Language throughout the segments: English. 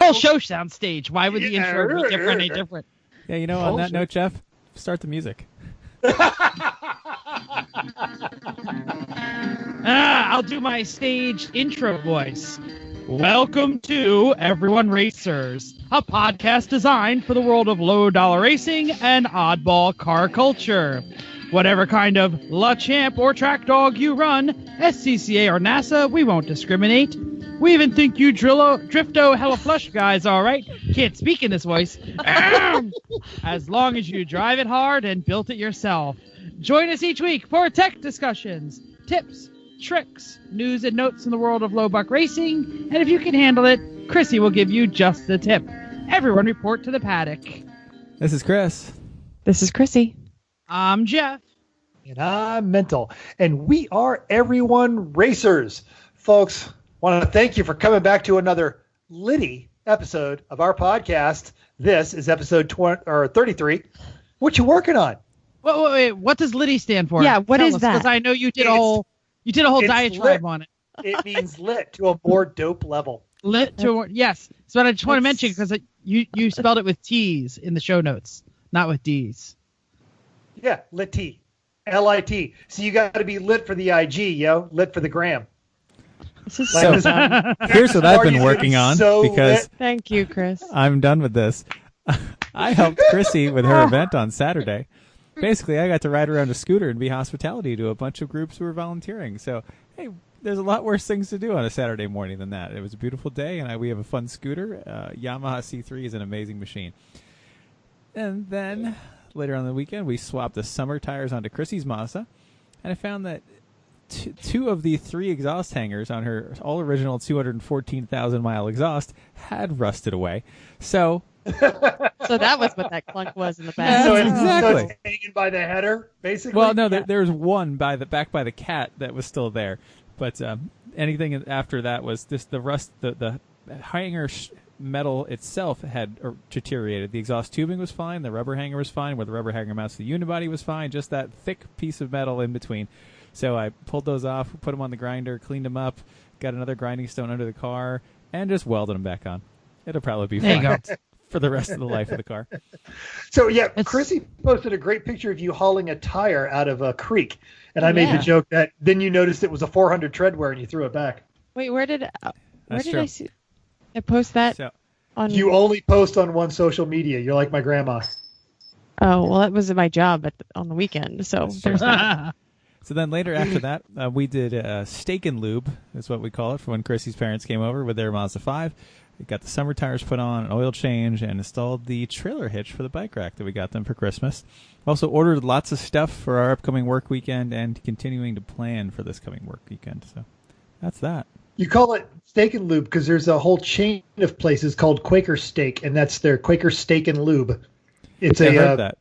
whole show sounds staged. Why would the intro be different? Any different? Yeah, on that note, Jeff, start the music. I'll do my stage intro voice. Welcome to Everyone Racers, a podcast designed for the world of low-dollar racing and oddball car culture. Whatever kind of La Champ or track dog you run, SCCA or NASA, we won't discriminate. We even think you Drifto Hella Flush guys all right. Can't speak in this voice. As long as you drive it hard and built it yourself. Join us each week for tech discussions, tips, tricks, news and notes in the world of low buck racing. And if you can handle it, Chrissy will give you just the tip. Everyone report to the paddock. This is Chris. This is Chrissy. I'm Jeff. And I'm Mental. And we are Everyone Racers. Folks, want to thank you for coming back to another litty episode of our podcast. This is episode 33. What you working on? Wait, what does litty stand for? Yeah, what Tell is us, that? Because I know you did a whole diatribe on it. It means lit to a more dope level. Lit to yes. So I just want to mention because you spelled it with T's in the show notes, not with D's. Yeah, litty, L-I-T. So you got to be lit for the IG, yo, lit for the gram. So here's what I've been working on because thank you, Chris. I'm done with this. I helped Chrissy with her event on Saturday. Basically, I got to ride around a scooter and be hospitality to a bunch of groups who were volunteering. So, hey, there's a lot worse things to do on a Saturday morning than that. It was a beautiful day, and we have a fun scooter. Yamaha C3 is an amazing machine. And then later on the weekend, we swapped the summer tires onto Chrissy's Mazda, and I found that two of the three exhaust hangers on her all-original 214,000-mile exhaust had rusted away. So that was what that clunk was in the back. So exactly. it's hanging by the header, basically? Well, no, there's one back by the cat that was still there. But anything after that was just the rust. The hanger metal itself had deteriorated. The exhaust tubing was fine. The rubber hanger was fine. Where the rubber hanger mounts to the unibody was fine. Just that thick piece of metal in between. So I pulled those off, put them on the grinder, cleaned them up, got another grinding stone under the car, and just welded them back on. It'll probably be fine for the rest of the life of the car. So, yeah, Chrissy posted a great picture of you hauling a tire out of a creek. And I made the joke that then you noticed it was a 400 treadwear and you threw it back. Wait, where did I see? I post that on. You only post on one social media. You're like my grandma. Oh, well, that was my job on the weekend. So there's that. So then later after that, we did steak and lube, is what we call it, for when Chrissy's parents came over with their Mazda 5. We got the summer tires put on, an oil change, and installed the trailer hitch for the bike rack that we got them for Christmas. Also ordered lots of stuff for our upcoming work weekend and continuing to plan for this coming work weekend. So that's that. You call it Steak and Lube because there's a whole chain of places called Quaker Steak, and that's their Quaker Steak and Lube. It's heard that.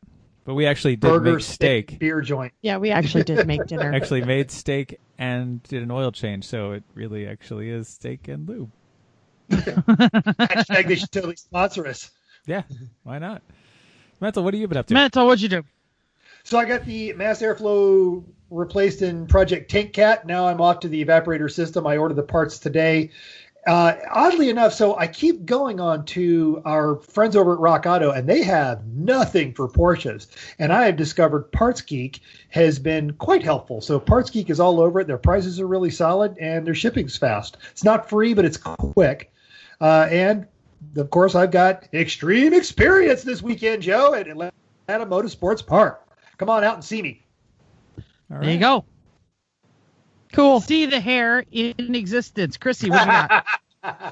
But we actually did burger, make steak. Beer joint. Yeah, we actually did make dinner. Actually made steak and did an oil change, so it really actually is steak and lube. Hashtag they should totally sponsor us. Yeah, why not? Mental, what have you been up to? Mental, what'd you do? So I got the mass airflow replaced in Project Tank Cat. Now I'm off to the evaporator system. I ordered the parts today. Oddly enough, so I keep going on to our friends over at Rock Auto, and they have nothing for Porsches. And I have discovered Parts Geek has been quite helpful. So Parts Geek is all over it. Their prices are really solid, and their shipping's fast. It's not free, but it's quick. And, of course, I've got extreme experience this weekend, Joe, at Atlanta Motorsports Park. Come on out and see me. All right. There you go. Cool. See the hair in existence. Chrissy, what do you got?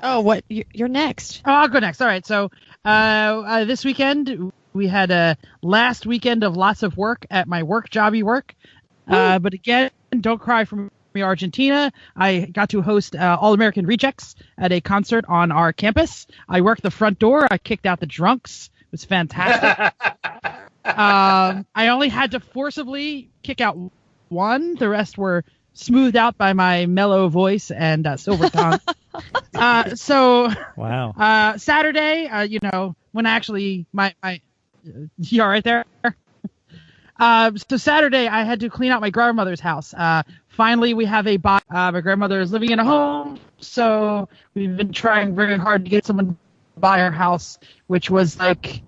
Oh, what? You're next. Oh, I'll go next. All right. So this weekend, we had a last weekend of lots of work at my jobby work. But again, don't cry for me, Argentina. I got to host All-American Rejects at a concert on our campus. I worked the front door. I kicked out the drunks. It was fantastic. I only had to forcibly kick out one. The rest were smoothed out by my mellow voice and silver tongue. Wow. Saturday, when actually my you all right there? So Saturday, I had to clean out my grandmother's house. Finally, we have my grandmother is living in a home, so we've been trying very hard to get someone by our house, which was like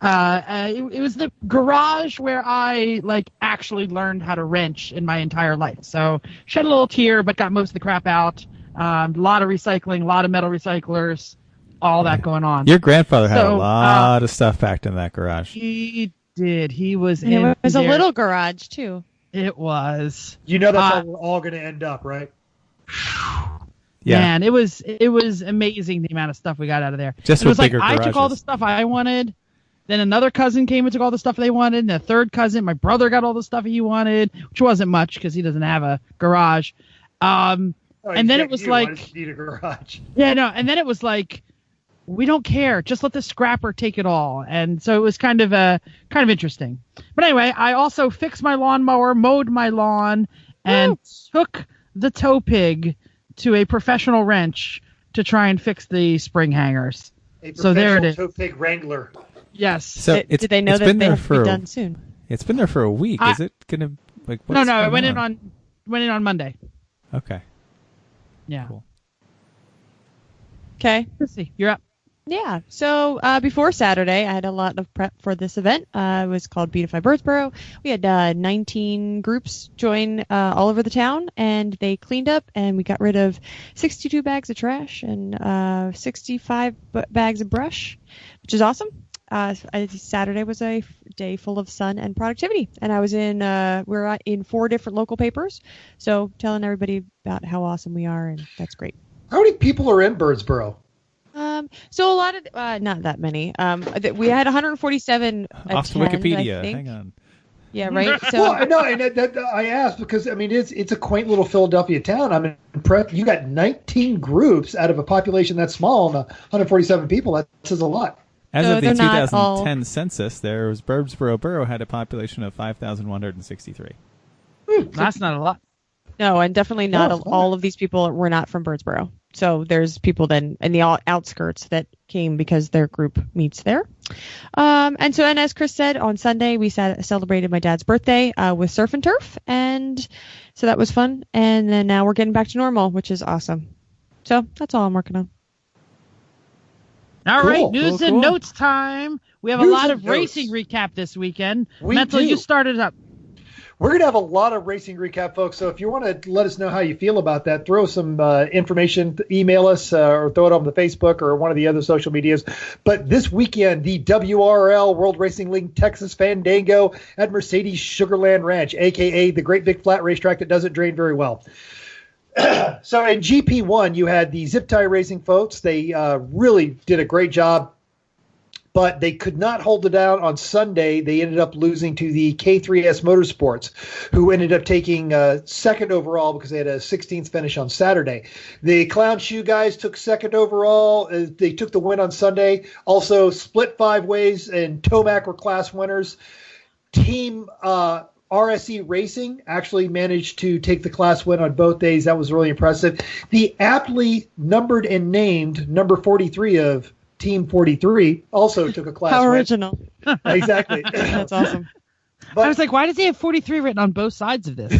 it was the garage where I like actually learned how to wrench in my entire life. So shed a little tear, but got most of the crap out. A lot of recycling, a lot of metal recyclers, all that going on. Your grandfather had a lot of stuff packed in that garage. He did. He was And in it was there. a little garage too. It was. You know that's how we're all going to end up, right? Yeah. Man, it was amazing the amount of stuff we got out of there. Just it was with like bigger I took all the garages. stuff I wanted. Then another cousin came and took all the stuff they wanted. And a third cousin, my brother, got all the stuff he wanted, which wasn't much because he doesn't have a garage. And then it was like, I just need a garage. yeah, no. And then it was like, we don't care. Just let the scrapper take it all. And so it was kind of interesting. But anyway, I also fixed my lawnmower, mowed my lawn, and took the tow pig to a professional wrench to try and fix the spring hangers. So there it is. Tow pig wrangler. Yes. So Did they know that they have to be done soon? It's been there for a week. Is it gonna like? No, what's it going went in on Monday. Okay. Yeah. Cool. Okay. Chrissy, you're up. Yeah. So before Saturday, I had a lot of prep for this event. It was called Beautify Birdsboro. We had 19 groups join all over the town, and they cleaned up, and we got rid of 62 bags of trash and 65 bags of brush, which is awesome. Saturday was a day full of sun and productivity, and I was we're in 4 different local papers, so telling everybody about how awesome we are, and that's great. How many people are in Birdsboro? So a lot of not that many. We had 147 Off to attend, Wikipedia. I think. Hang on. Yeah, right. So Well, no, and I asked because I mean it's a quaint little Philadelphia town. I'm impressed. You got 19 groups out of a population that small, and 147 people. That says a lot. As So of the they're not 2010 census, there was Birdsboro Borough had a population of 5,163. That's not a lot. no, and definitely not Oh, fun. all of these people were not from Birdsboro. So there's people then in the outskirts that came because their group meets there. And as Chris said, on Sunday we celebrated my dad's birthday with surf and turf, and so that was fun. And then now we're getting back to normal, which is awesome. So that's all I'm working on. All Cool, right, news cool, and cool. notes time. We have a News lot and of notes. racing recap this weekend. We Mental, do. you started up. We're going to have a lot of racing recap, folks. So if you want to let us know how you feel about that, throw some information, email us, or throw it on the Facebook or one of the other social medias. But this weekend, the WRL World Racing League Texas Fandango at Mercedes Sugarland Ranch, a.k.a. the Great Big Flat Racetrack that doesn't drain very well. So in GP1, you had the zip tie racing folks. They really did a great job, but they could not hold it down on Sunday. They ended up losing to the K3S Motorsports, who ended up taking second overall because they had a 16th finish on Saturday. The Clown Shoe guys took second overall. They took the win on Sunday. Also split 5 ways, and Tomac were class winners. Team RSE Racing actually managed to take the class win on both days. That was really impressive. The aptly numbered and named number 43 of Team 43 also took a class How win. original. Exactly. That's awesome. I was like, why does he have 43 written on both sides of this?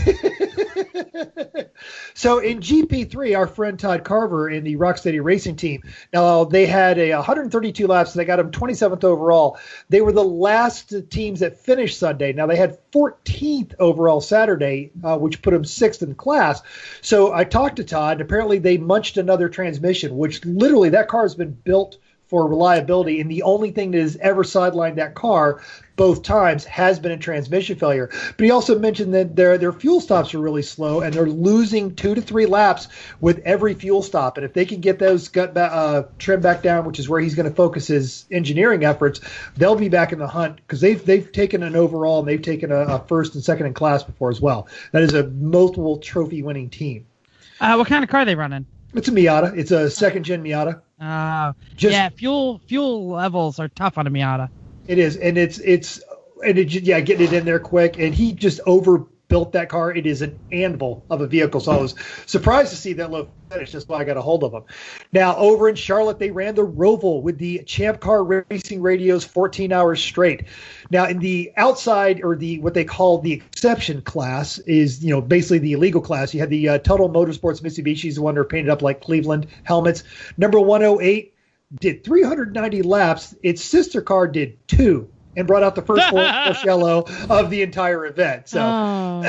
So in GP3, our friend Todd Carver in the Rocksteady Racing team, now they had 132 laps, and they got him 27th overall. They were the last teams that finished Sunday. Now they had 14th overall Saturday, which put them 6th in class. So I talked to Todd, and apparently they munched another transmission, which literally that car has been built for reliability, and the only thing that has ever sidelined that car both times has been a transmission failure. But he also mentioned that their fuel stops are really slow, and they're losing 2 to 3 laps with every fuel stop. And if they can get those trimmed back down, which is where he's going to focus his engineering efforts, they'll be back in the hunt, because they've taken an overall, and they've taken a first and second in class before as well. That is a multiple trophy winning team. What kind of car are they running? It's a Miata. It's a second-gen Miata. Yeah, fuel levels are tough on a Miata. It is, and getting it in there quick, and he just overbuilt that car. It is an anvil of a vehicle, so I was surprised to see that low finish. That's why I got a hold of him. Now, over in Charlotte, they ran the Roval with the Champ Car Racing radios 14 hours straight. Now, in the outside, or what they call the exception class, is basically the illegal class. You had the Total Motorsports Mitsubishi's, the one that are painted up like Cleveland helmets. Number 108. did 390 laps. Its sister car did 2 and brought out the first Porsche yellow of the entire event. So,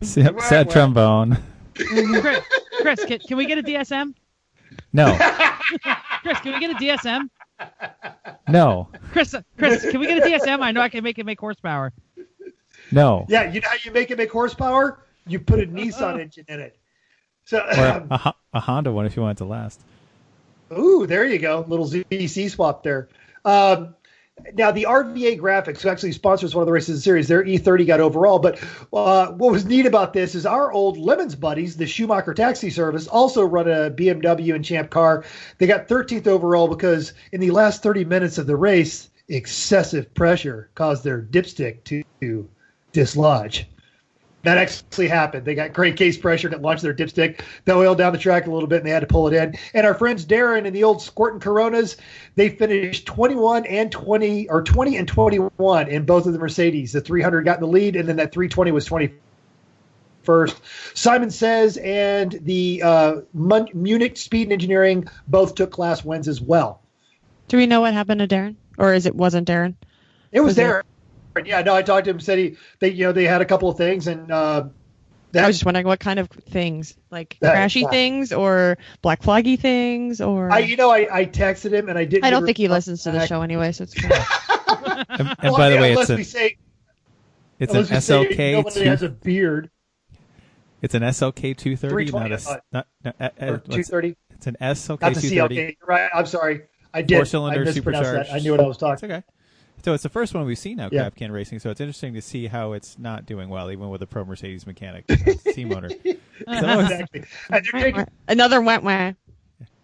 sad trombone. Chris, can we get a DSM? No. Chris, can we get a DSM? No. Chris, can we get a DSM? I know I can make it make horsepower. No. Yeah, you know how you make it make horsepower? You put a Nissan engine in it. So, or a Honda one if you want it to last. Ooh, there you go. Little ZC swap there. Now, the RVA Graphics, who actually sponsors one of the races in the series, their E30 got overall. But what was neat about this is our old Lemons buddies, the Schumacher Taxi Service, also run a BMW and Champ car. They got 13th overall because in the last 30 minutes of the race, excessive pressure caused their dipstick to dislodge. That actually happened. They got great case pressure that launched their dipstick. That oiled down the track a little bit, and they had to pull it in. And our friends Darren and the old Squirtin' Coronas, they finished 20 and 21 in both of the Mercedes. The 300 got in the lead, and then that 320 was 21st. Simon Says and the Munich Speed and Engineering both took class wins as well. Do we know what happened to Darren? Or wasn't Darren? It was Darren. Yeah, no, I talked to him. Said they had a couple of things, and I was just wondering what kind of things, like crashy things or black flaggy things, or I texted him and I didn't. I don't think he listens to the show anyway, so it's cool. and by the way, it's an SLK. Nobody has a beard. It's an SLK 230, not 230. It's an SLK not the 230. CLK. Right, I'm sorry. I did. 4-cylinder supercharged. That. I knew what I was talking. It's okay. So it's the first one we've seen now, Crab Can Racing. So it's interesting to see how it's not doing well, even with a pro Mercedes mechanic team owner. Exactly. Another went.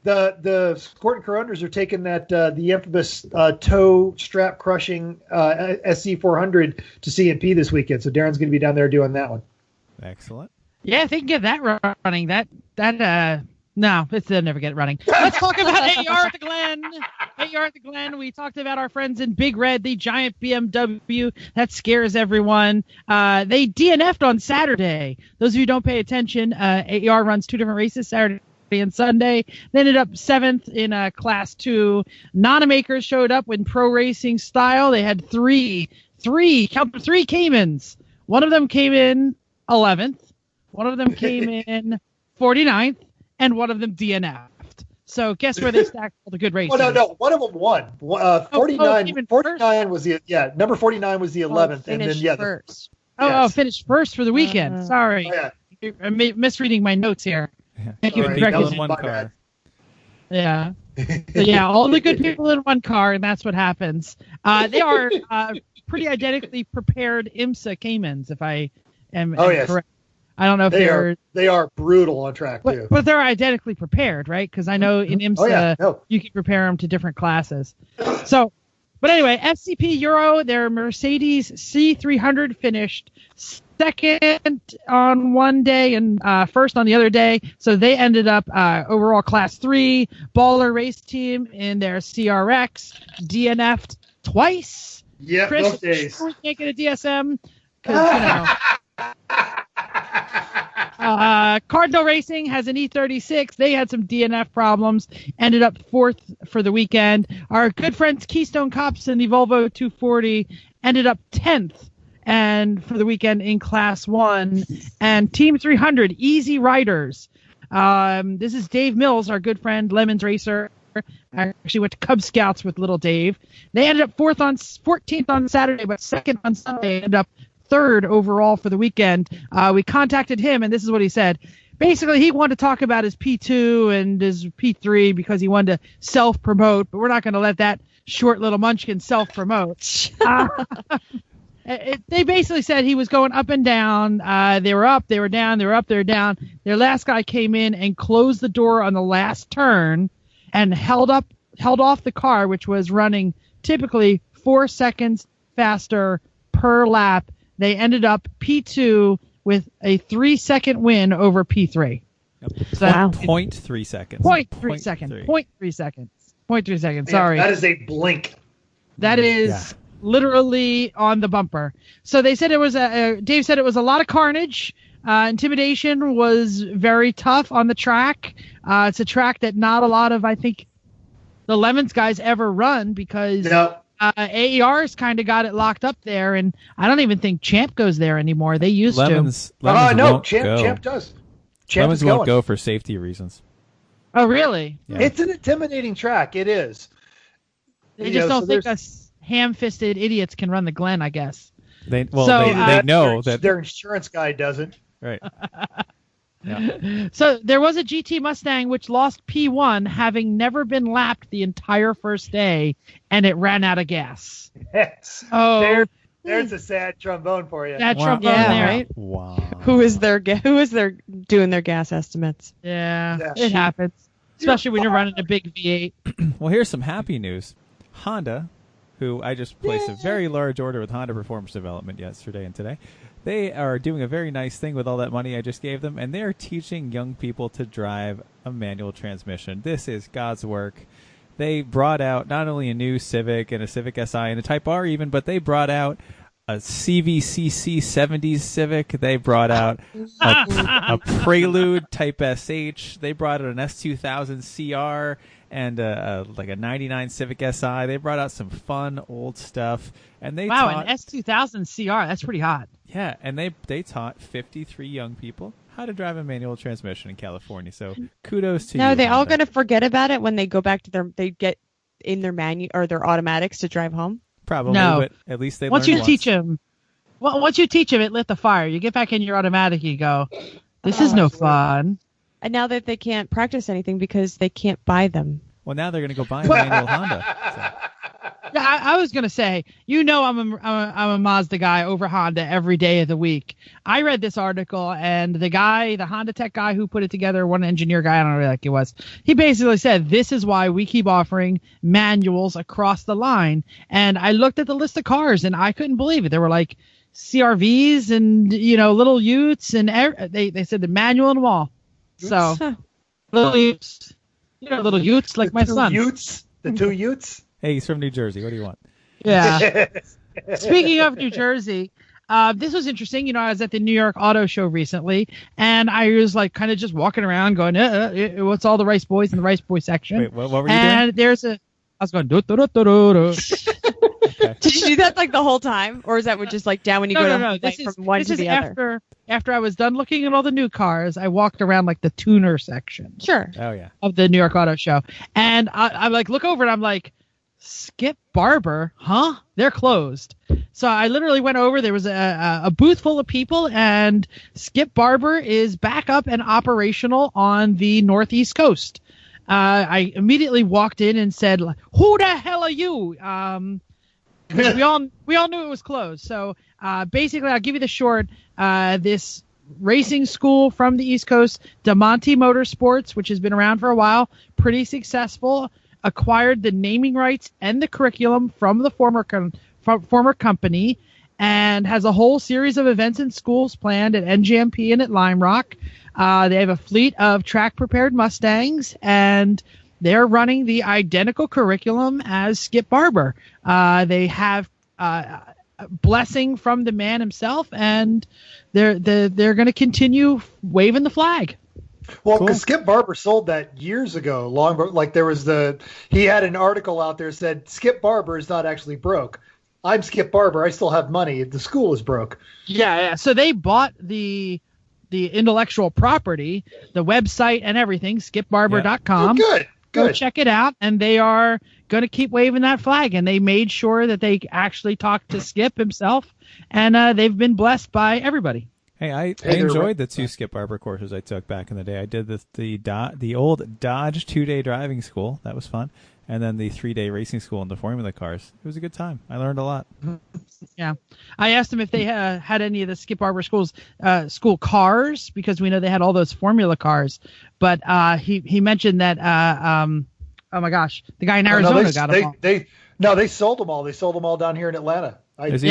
The Squirtin' Coronas are taking that the infamous toe strap crushing SC400 to CNP this weekend. So Darren's going to be down there doing that one. Excellent. Yeah, if they can get that running, no, they'll never get it running. Let's talk about AR at the Glen. AR at the Glen. We talked about our friends in Big Red, the giant BMW. That scares everyone. They DNF'd on Saturday. Those of you who don't pay attention, AR runs 2 different races, Saturday and Sunday. They ended up 7th in Class 2. Nanamakers showed up in pro racing style. They had three Caymans. One of them came in 11th. One of them came in 49th. And one of them DNF'd. So guess where they stacked all the good races? Oh, no. One of them won. 49 was number 49 was the 11th. And then, first. Finished first for the weekend. Sorry. I'm misreading my notes here. Thank you for correcting one car. Yeah. So, all the good people in one car, and that's what happens. They are pretty identically prepared IMSA Caymans, if I am correct. I don't know if they are brutal on track too. But they're identically prepared, right? Because I know in IMSA you can compare them to different classes. So, but anyway, FCP Euro, their Mercedes C300 finished second on one day and first on the other day. So they ended up overall Class 3. Baller Race Team in their CRX DNF'd twice. Yeah, Chris, both days. Can't get a DSM because Cardinal Racing has an E36. They had some DNF problems. Ended up 4th for the weekend. Our good friends Keystone Cops in the Volvo 240 ended up 10th and for the weekend in Class 1. And Team 300, Easy Riders. This is Dave Mills, our good friend, Lemons Racer. I actually went to Cub Scouts with little Dave. They ended up 14th on Saturday, but 2nd on Sunday. Ended up 3rd overall for the weekend. We contacted him, and this is what he said. Basically, he wanted to talk about his P2 and his P3 because he wanted to self-promote, but we're not going to let that short little munchkin self-promote. They basically said he was going up and down. They were up, they were down, they were up, they were down. Their last guy came in and closed the door on the last turn and held off the car, which was running typically 4 seconds faster per lap. They ended up P2 with a 3-second win over P3. Yep. So 0.3 seconds. 0.3 seconds. 0.3 seconds. 0.3 seconds. Sorry. That is a blink. That is literally on the bumper. So they said Dave said it was a lot of carnage. Intimidation was very tough on the track. It's a track that not a lot of, I think, the Lemons guys ever run because AER's kind of got it locked up there, and I don't even think Champ goes there anymore. They used Lemons to. won't Champ go. Champ does. Champ Lemons won't go for safety reasons. Oh, really? Yeah. It's an intimidating track. It is. They just don't think us ham-fisted idiots can run the Glen, I guess. They know that their insurance guy doesn't. Right. Yeah. So there was a GT Mustang which lost P1, having never been lapped the entire first day, and it ran out of gas. Yes. Oh, there's a sad trombone for you. that trombone Yeah, there. right? Wow. Who is their doing their gas estimates? Yeah, it happens, especially when you're running a big V8. Well, here's some happy news. Honda, who I just placed a very large order with Honda Performance Development yesterday and today, they are doing a very nice thing with all that money I just gave them, and they are teaching young people to drive a manual transmission. This is God's work. They brought out not only a new Civic and a Civic Si and a Type R even, but they brought out a CVCC 70s Civic. They brought out a Prelude Type SH. They brought out an S2000 CR and like a 99 Civic Si. They brought out some fun old stuff. And they taught, an S2000 CR. That's pretty hot. Yeah, and they taught 53 young people how to drive a manual transmission in California. So kudos to you. Now, are they all Honda. going to forget about it when they go back to they get in their or their automatics to drive home? Probably, No. but at least they Once learned you teach them, once you teach them, it lit the fire. You get back in your automatic, you go, this is no fun. And now that they can't practice anything because they can't buy them. Well, now they're going to go buy a manual Honda. So. Yeah, I was gonna say, I'm a Mazda guy over Honda every day of the week. I read this article, and the Honda Tech guy who put it together, one engineer guy, I don't know like he was, he basically said, this is why we keep offering manuals across the line. And I looked at the list of cars, and I couldn't believe it. There were like CRVs and little Utes, and they said the manual and them all. So little Utes, little Utes like my son. The two Utes. Hey, he's from New Jersey. What do you want? Yeah. Speaking of New Jersey, this was interesting. I was at the New York Auto Show recently, and I was like kind of just walking around going, what's all the Rice Boys in the Rice Boy section? Wait, what were you doing? And I was going, do, do, do, do, do, do. Okay. Did you do that like the whole time? Or is that just like down when you go No. to from one to the other? After I was done looking at all the new cars, I walked around like the tuner section. Sure. Oh, yeah. Of the New York Auto Show. And I like look over and I'm like, Skip Barber, huh? They're closed. So I literally went over. There was a booth full of people, and Skip Barber is back up and operational on the Northeast Coast. I immediately walked in and said, "Who the hell are you?" We all knew it was closed. So basically, I'll give you the short. This racing school from the East Coast, DeMonte Motorsports, which has been around for a while, pretty successful. Acquired the naming rights and the curriculum from the former company, and has a whole series of events and schools planned at NGMP and at Lime Rock. They have a fleet of track-prepared Mustangs, and they're running the identical curriculum as Skip Barber. They have a blessing from the man himself, and they're going to continue waving the flag. Well, because Skip Barber sold that years ago, he had an article out there said Skip Barber is not actually broke. I'm Skip Barber. I still have money. The school is broke. Yeah. So they bought the intellectual property, the website and everything, skipbarber.com. Oh, good. Go check it out. And they are going to keep waving that flag. And they made sure that they actually talked to Skip himself. And they've been blessed by everybody. Hey, I enjoyed the 2 Skip Barber courses I took back in the day. I did the old Dodge 2-day driving school. That was fun. And then the 3-day racing school in the Formula cars. It was a good time. I learned a lot. Yeah. I asked him if they had any of the Skip Barber school cars, because we know they had all those Formula cars. But he mentioned that, oh my gosh, the guy in Arizona got them all. They sold them all. They sold them all down here in Atlanta. There's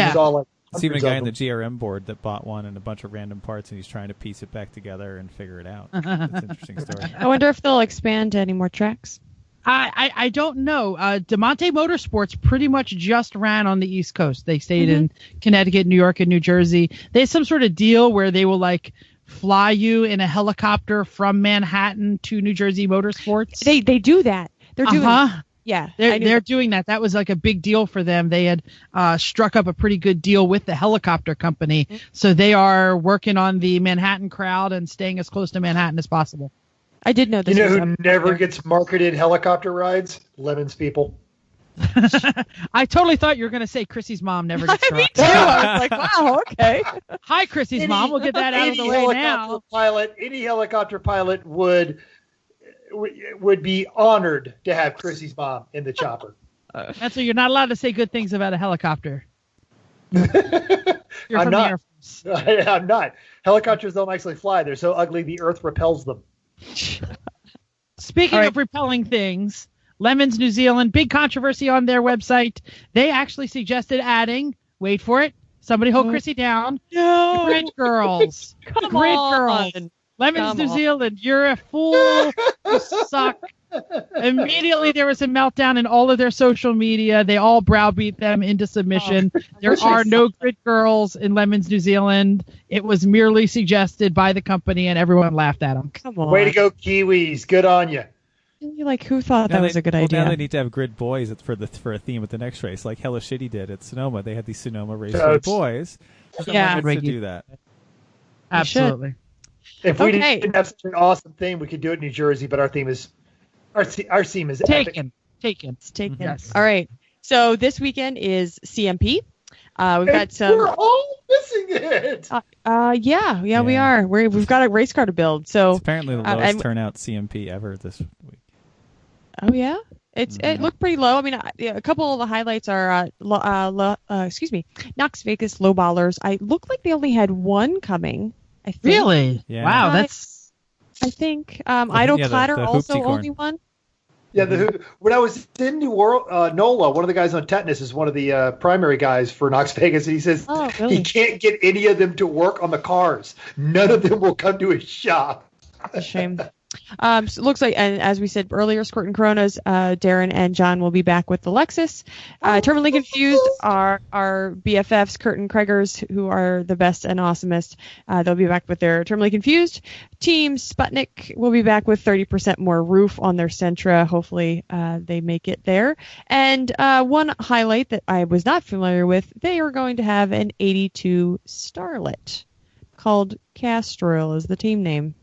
even a guy in the GRM board that bought one and a bunch of random parts, and he's trying to piece it back together and figure it out. It's an interesting story. I wonder if they'll expand to any more tracks. I don't know. DeMonte Motorsports pretty much just ran on the East Coast. They stayed in Connecticut, New York, and New Jersey. They have some sort of deal where they will fly you in a helicopter from Manhattan to New Jersey Motorsports. They do that. They're doing Yeah, they're doing that. That was like a big deal for them. They had struck up a pretty good deal with the helicopter company, so they are working on the Manhattan crowd and staying as close to Manhattan as possible. I did know this. You know who never gets marketed helicopter rides? Lemons people. I totally thought you were going to say Chrissy's mom never gets Me too. I was like, wow, okay. Hi, Chrissy's mom. We'll get that out of the way now. Any helicopter pilot would be honored to have Chrissy's mom in the chopper. That's why you're not allowed to say good things about a helicopter. You're I'm from not. the Air Force. I'm not. Helicopters don't actually fly. They're so ugly the earth repels them. Speaking of repelling things, Lemons New Zealand, big controversy on their website. They actually suggested adding, wait for it, somebody hold Chrissy down, grid girls. Come grid on. girls. Lemons New Zealand, you're a fool. You suck. Immediately there was a meltdown in all of their social media. They all browbeat them into submission. There are no grid girls in Lemons New Zealand. It was merely suggested by the company and everyone laughed at them. Come on. Way to go, Kiwis. Good on you. Like, who thought that was a good idea? Now they need to have grid boys for a theme at the next race, like Hello Shitty did at Sonoma. They had these Sonoma race for boys. Yeah, to do that. Absolutely. If we didn't have such an awesome theme, we could do it in New Jersey, but our theme is taken. It's taken. Yes. All right. So this weekend is CMP. We've got some. We're all missing it. Yeah, we are. We've got a race car to build. So it's apparently the lowest turnout CMP ever this week. Oh yeah, it looked pretty low. I mean, a couple of the highlights are Knox Vegas lowballers. I look like they only had one coming. I think. Really? Yeah. Wow, that's. I think Idle Clatter the also Hoopty only one. Yeah, when I was in New Orleans, Nola, one of the guys on Tetanus is one of the primary guys for Knox Vegas, and he says he can't get any of them to work on the cars. None of them will come to his shop. A shame. So it looks like, and as we said earlier, Squirt and Coronas, Darren and John will be back with the Lexus. Terminally Confused are our BFFs, Curt and Kreger's, who are the best and awesomest. They'll be back with their Terminally Confused. Team Sputnik will be back with 30% more roof on their Sentra. Hopefully they make it there. And one highlight that I was not familiar with, they are going to have an 82 Starlet called Castrol is the team name.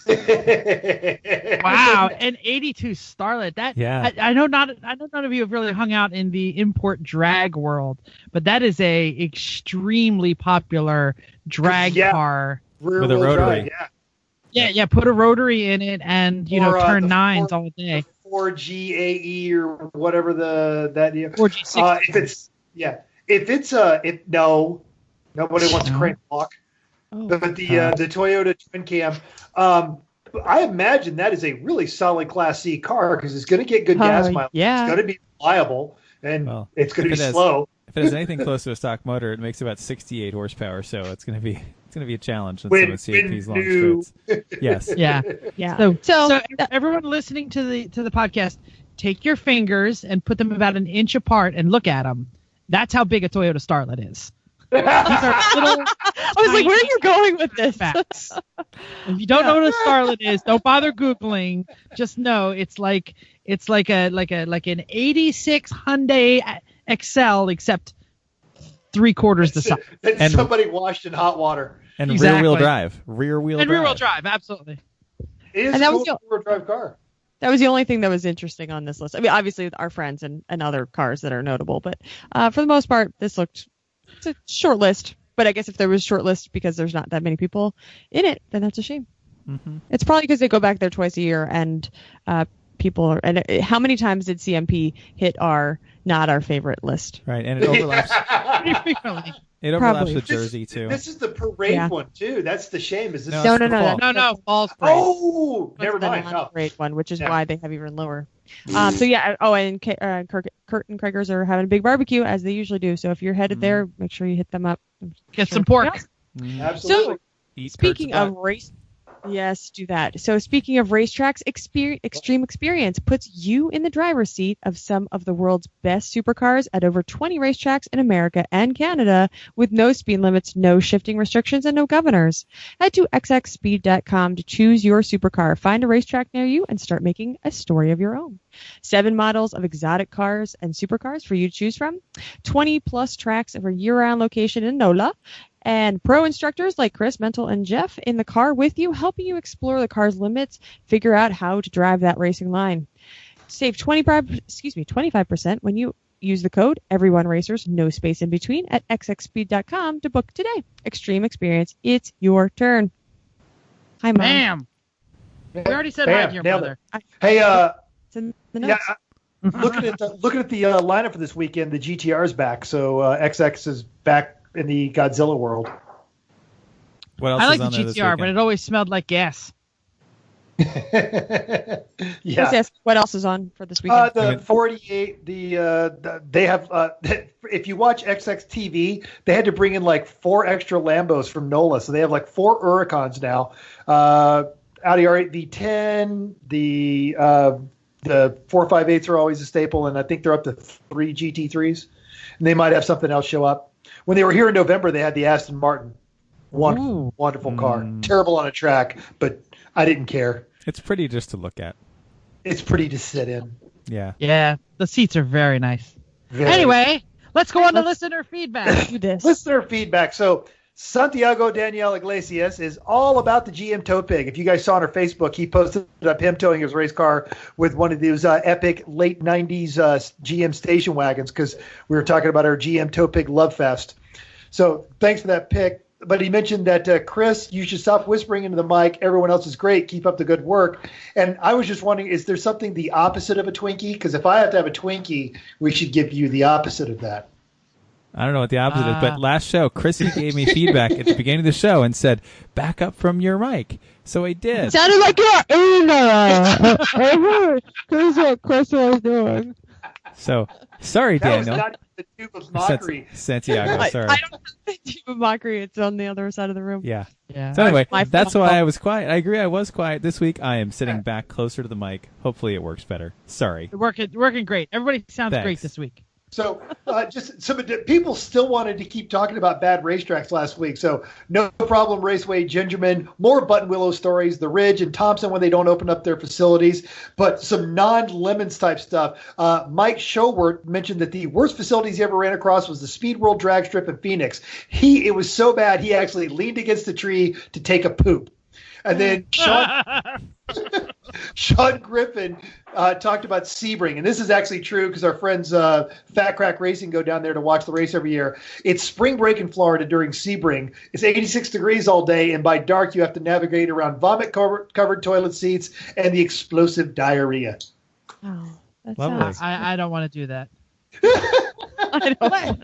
Wow, an 82 Starlet. I know none of you have really hung out in the import drag world, but that is a extremely popular drag car with a rotary. Yeah. Put a rotary in it and turn nines all day. 4GAE or whatever that 4G6. Nobody wants a crane block. But the Toyota Twin Cam, I imagine that is a really solid Class C car because it's going to get good gas mileage. Yeah. It's going to be reliable, and it's going to be slow. If it has anything close to a stock motor, it makes about 68 horsepower, so it's going to be a challenge in some of CAP's long straights. Yes. Yeah. So everyone listening to the podcast, take your fingers and put them about an inch apart and look at them. That's how big a Toyota Starlet is. These are little, I was like, where are you going with this? Facts. If you don't know what a Starlet is, don't bother Googling. Just know it's like an 86 Hyundai Excel, except 3/4 the size. And somebody washed in hot water. And rear-wheel drive. Rear-wheel drive, absolutely. It is a cool rear-wheel drive car. That was the only thing that was interesting on this list. I mean, obviously our friends and other cars that are notable, but for the most part, it's a short list. But I guess if there was a short list because there's not that many people in it, then that's a shame. Mm-hmm. It's probably because they go back there twice a year and people are. And how many times did CMP hit not our favorite list? Right, and it overlaps. Pretty frequently. It overlaps with Jersey too. This is the parade one too. That's the shame. Is this? No. Falls parade. Oh, never mind. The parade one, which is why they have even lower. So yeah. Oh, and Curt and Kreger's are having a big barbecue as they usually do. So if you're headed there, make sure you hit them up. Get some pork. Absolutely. So speaking of race. Yes, do that. So speaking of racetracks, Extreme Experience puts you in the driver's seat of some of the world's best supercars at over 20 racetracks in America and Canada with no speed limits, no shifting restrictions, and no governors. Head to xxspeed.com to choose your supercar, find a racetrack near you, and start making a story of your own. 7 models of exotic cars and supercars for you to choose from, 20 plus tracks of a year-round location in NOLA, and pro instructors like Chris, Mental, and Jeff in the car with you, helping you explore the car's limits, figure out how to drive that racing line. Save 25% when you use the code EveryoneRacers, no space in between, at xxspeed.com to book today. Extreme Experience, it's your turn. Hi, Mom. Bam! We already said hi to your mother. Hey, It's in the notes. looking at the lineup for this weekend, the GTR's back, so XX is back in the Godzilla world. What else I like is on the there this GTR, but weekend? it always smelled like gas. Yeah. Let's ask what else is on for this weekend. The 48, they have, if you watch XX TV, they had to bring in like 4 extra Lambos from NOLA. So they have like 4 Huracans now. Audi R8 V10, the 458s are always a staple, and I think they're up to 3 GT3s. And they might have something else show up. When they were here in November, they had the Aston Martin. Wonderful car. Terrible on a track, but I didn't care. It's pretty just to look at. It's pretty to sit in. Yeah. Yeah, the seats are very nice. Very. Anyway, let's go on to listener feedback. Do this. Listener feedback. So Santiago Daniel Iglesias is all about the GM tow pig. If you guys saw on our Facebook, he posted up him towing his race car with one of those epic late 90s GM station wagons, because we were talking about our GM tow pig love fest. So thanks for that pick. But he mentioned that, Chris, you should stop whispering into the mic. Everyone else is great. Keep up the good work. And I was just wondering, is there something the opposite of a Twinkie? Because if I have to have a Twinkie, we should give you the opposite of that. I don't know what the opposite is, but last show, Chrissy gave me feedback at the beginning of the show and said, back up from your mic. So I did. It sounded like you're Here's what Chris was doing. So, sorry, That was Daniel. not the tube of mockery. Santiago, sorry. I don't have the tube of mockery. It's on the other side of the room. Yeah. Yeah. So anyway, My that's fault. why I was quiet. I agree, I was quiet. This week, I am sitting back closer to the mic. Hopefully it works better. Sorry. Working great. Everybody sounds Thanks. great this week. So just some people still wanted to keep talking about bad racetracks last week. So No Problem Raceway, Gingerman, more Button Willow stories, the Ridge and Thompson when they don't open up their facilities, but some non-lemons type stuff. Mike Showert mentioned that the worst facilities he ever ran across was the Speed World drag strip in Phoenix. It was so bad he actually leaned against a tree to take a poop. And then Sean Griffin talked about Sebring, and this is actually true because our friends Fat Crack Racing go down there to watch the race every year. It's spring break in Florida during Sebring. It's 86 degrees all day, and by dark you have to navigate around vomit-covered toilet seats and the explosive diarrhea. Oh, that Lovely. sounds. I don't want to do that. I don't.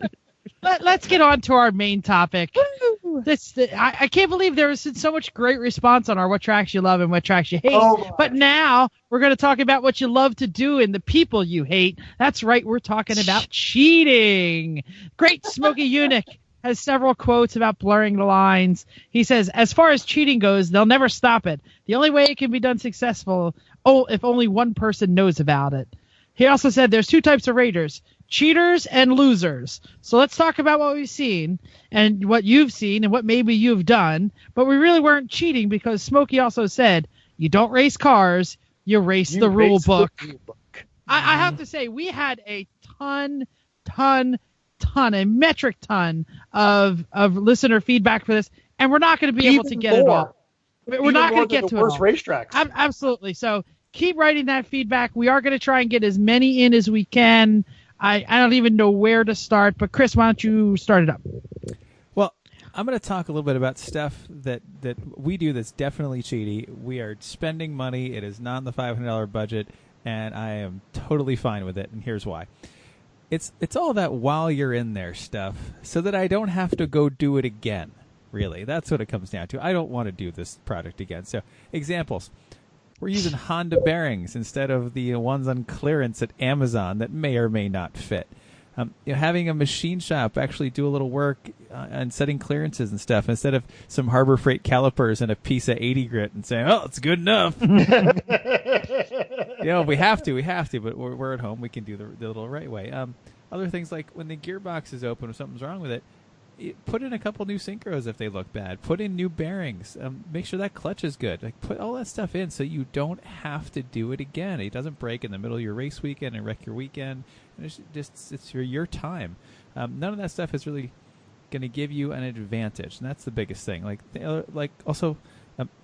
Let's get on to our main topic. I can't believe there was so much great response on our what tracks you love and what tracks you hate. Oh, but now we're going to talk about what you love to do and the people you hate. That's right. We're talking about cheating. Great Smoky Yunick has several quotes about blurring the lines. He says, as far as cheating goes, they'll never stop it. The only way it can be done successful, if only one person knows about it. He also said there's 2 types of raiders, cheaters and losers. So let's talk about what we've seen and what you've seen and what maybe you've done. But we really weren't cheating because Smokey also said you don't race cars, you race the rule book. I have to say we had a ton, a metric ton of listener feedback for this, and we're not going to be able to get it all. We're not going to get to it all. Worst racetracks. Absolutely. So keep writing that feedback. We are going to try and get as many in as we can. I don't even know where to start, but Chris, why don't you start it up? Well, I'm going to talk a little bit about stuff that we do that's definitely cheaty. We are spending money. It is not in the $500 budget, and I am totally fine with it, and here's why. It's all that while you're in there stuff so that I don't have to go do it again, really. That's what it comes down to. I don't want to do this project again. So, examples. We're using Honda bearings instead of the ones on clearance at Amazon that may or may not fit. Having a machine shop actually do a little work and setting clearances and stuff instead of some Harbor Freight calipers and a piece of 80 grit and saying, "Oh, it's good enough." We have to, but we're at home. We can do the little right way. Other things like when the gearbox is open or something's wrong with it, put in a couple new synchros if they look bad. Put in new bearings. Make sure that clutch is good. Like, put all that stuff in so you don't have to do it again. It doesn't break in the middle of your race weekend and wreck your weekend. And it's for your time. None of that stuff is really going to give you an advantage, and that's the biggest thing. Also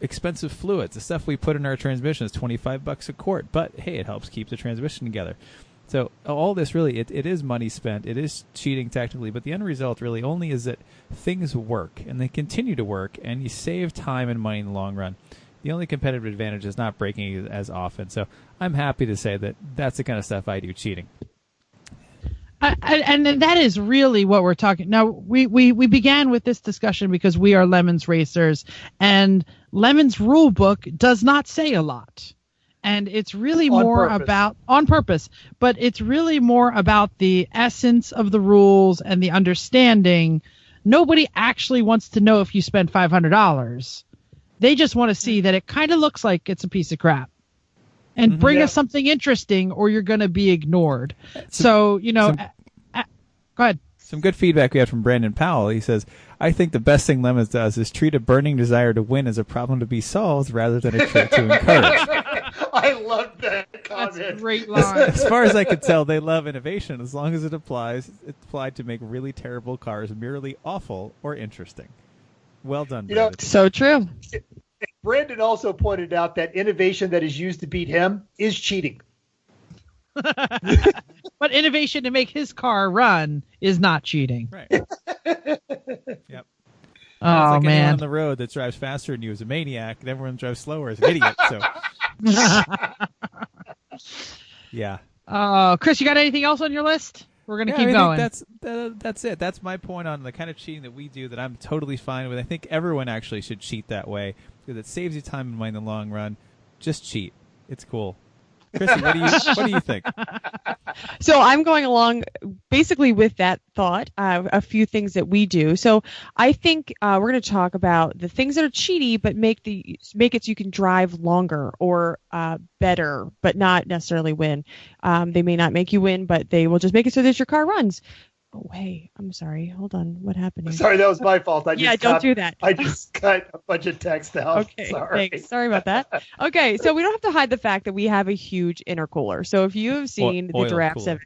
expensive fluids. The stuff we put in our transmission is $25 a quart, but hey, it helps keep the transmission together. So all this really, it is money spent. It is cheating technically, but the end result really only is that things work, and they continue to work, and you save time and money in the long run. The only competitive advantage is not breaking as often. So I'm happy to say that that's the kind of stuff I do cheating. And that is really what we're talking. Now, we began with this discussion because we are Lemons racers, and Lemons rule book does not say a lot. And it's really more about on purpose, but it's really more about the essence of the rules and the understanding. Nobody actually wants to know if you spend $500. They just want to see that it kind of looks like it's a piece of crap, and bring us something interesting, or you're going to be ignored. Go ahead. Some good feedback we had from Brandon Powell. He says, "I think the best thing Lemons does is treat a burning desire to win as a problem to be solved rather than a treat to encourage." I love that comment. That's a great line. As far as I can tell, they love innovation as long as it's applied to make really terrible cars merely awful or interesting. Well done, Brandon. So true. Brandon also pointed out that innovation that is used to beat him is cheating. But innovation to make his car run is not cheating. Right. Yep. Oh, like man. Anyone on the road that drives faster than you is a maniac, and everyone that drives slower is an idiot. So, yeah. Chris, you got anything else on your list? We're going to keep going. That's it. That's my point on the kind of cheating that we do that I'm totally fine with. I think everyone actually should cheat that way because it saves you time and money in the long run. Just cheat. It's cool. Chrissy, what do you think? So I'm going along basically with that thought, a few things that we do. So I think we're going to talk about the things that are cheaty, but make it so you can drive longer or better, but not necessarily win. They may not make you win, but they will just make it so that your car runs. Oh, hey, I'm sorry. Hold on. What happened here? Sorry, that was my fault. Don't do that. I just cut a bunch of text out. Okay, thanks. Sorry about that. Okay, so we don't have to hide the fact that we have a huge intercooler. So if you have seen the Giraffe 7...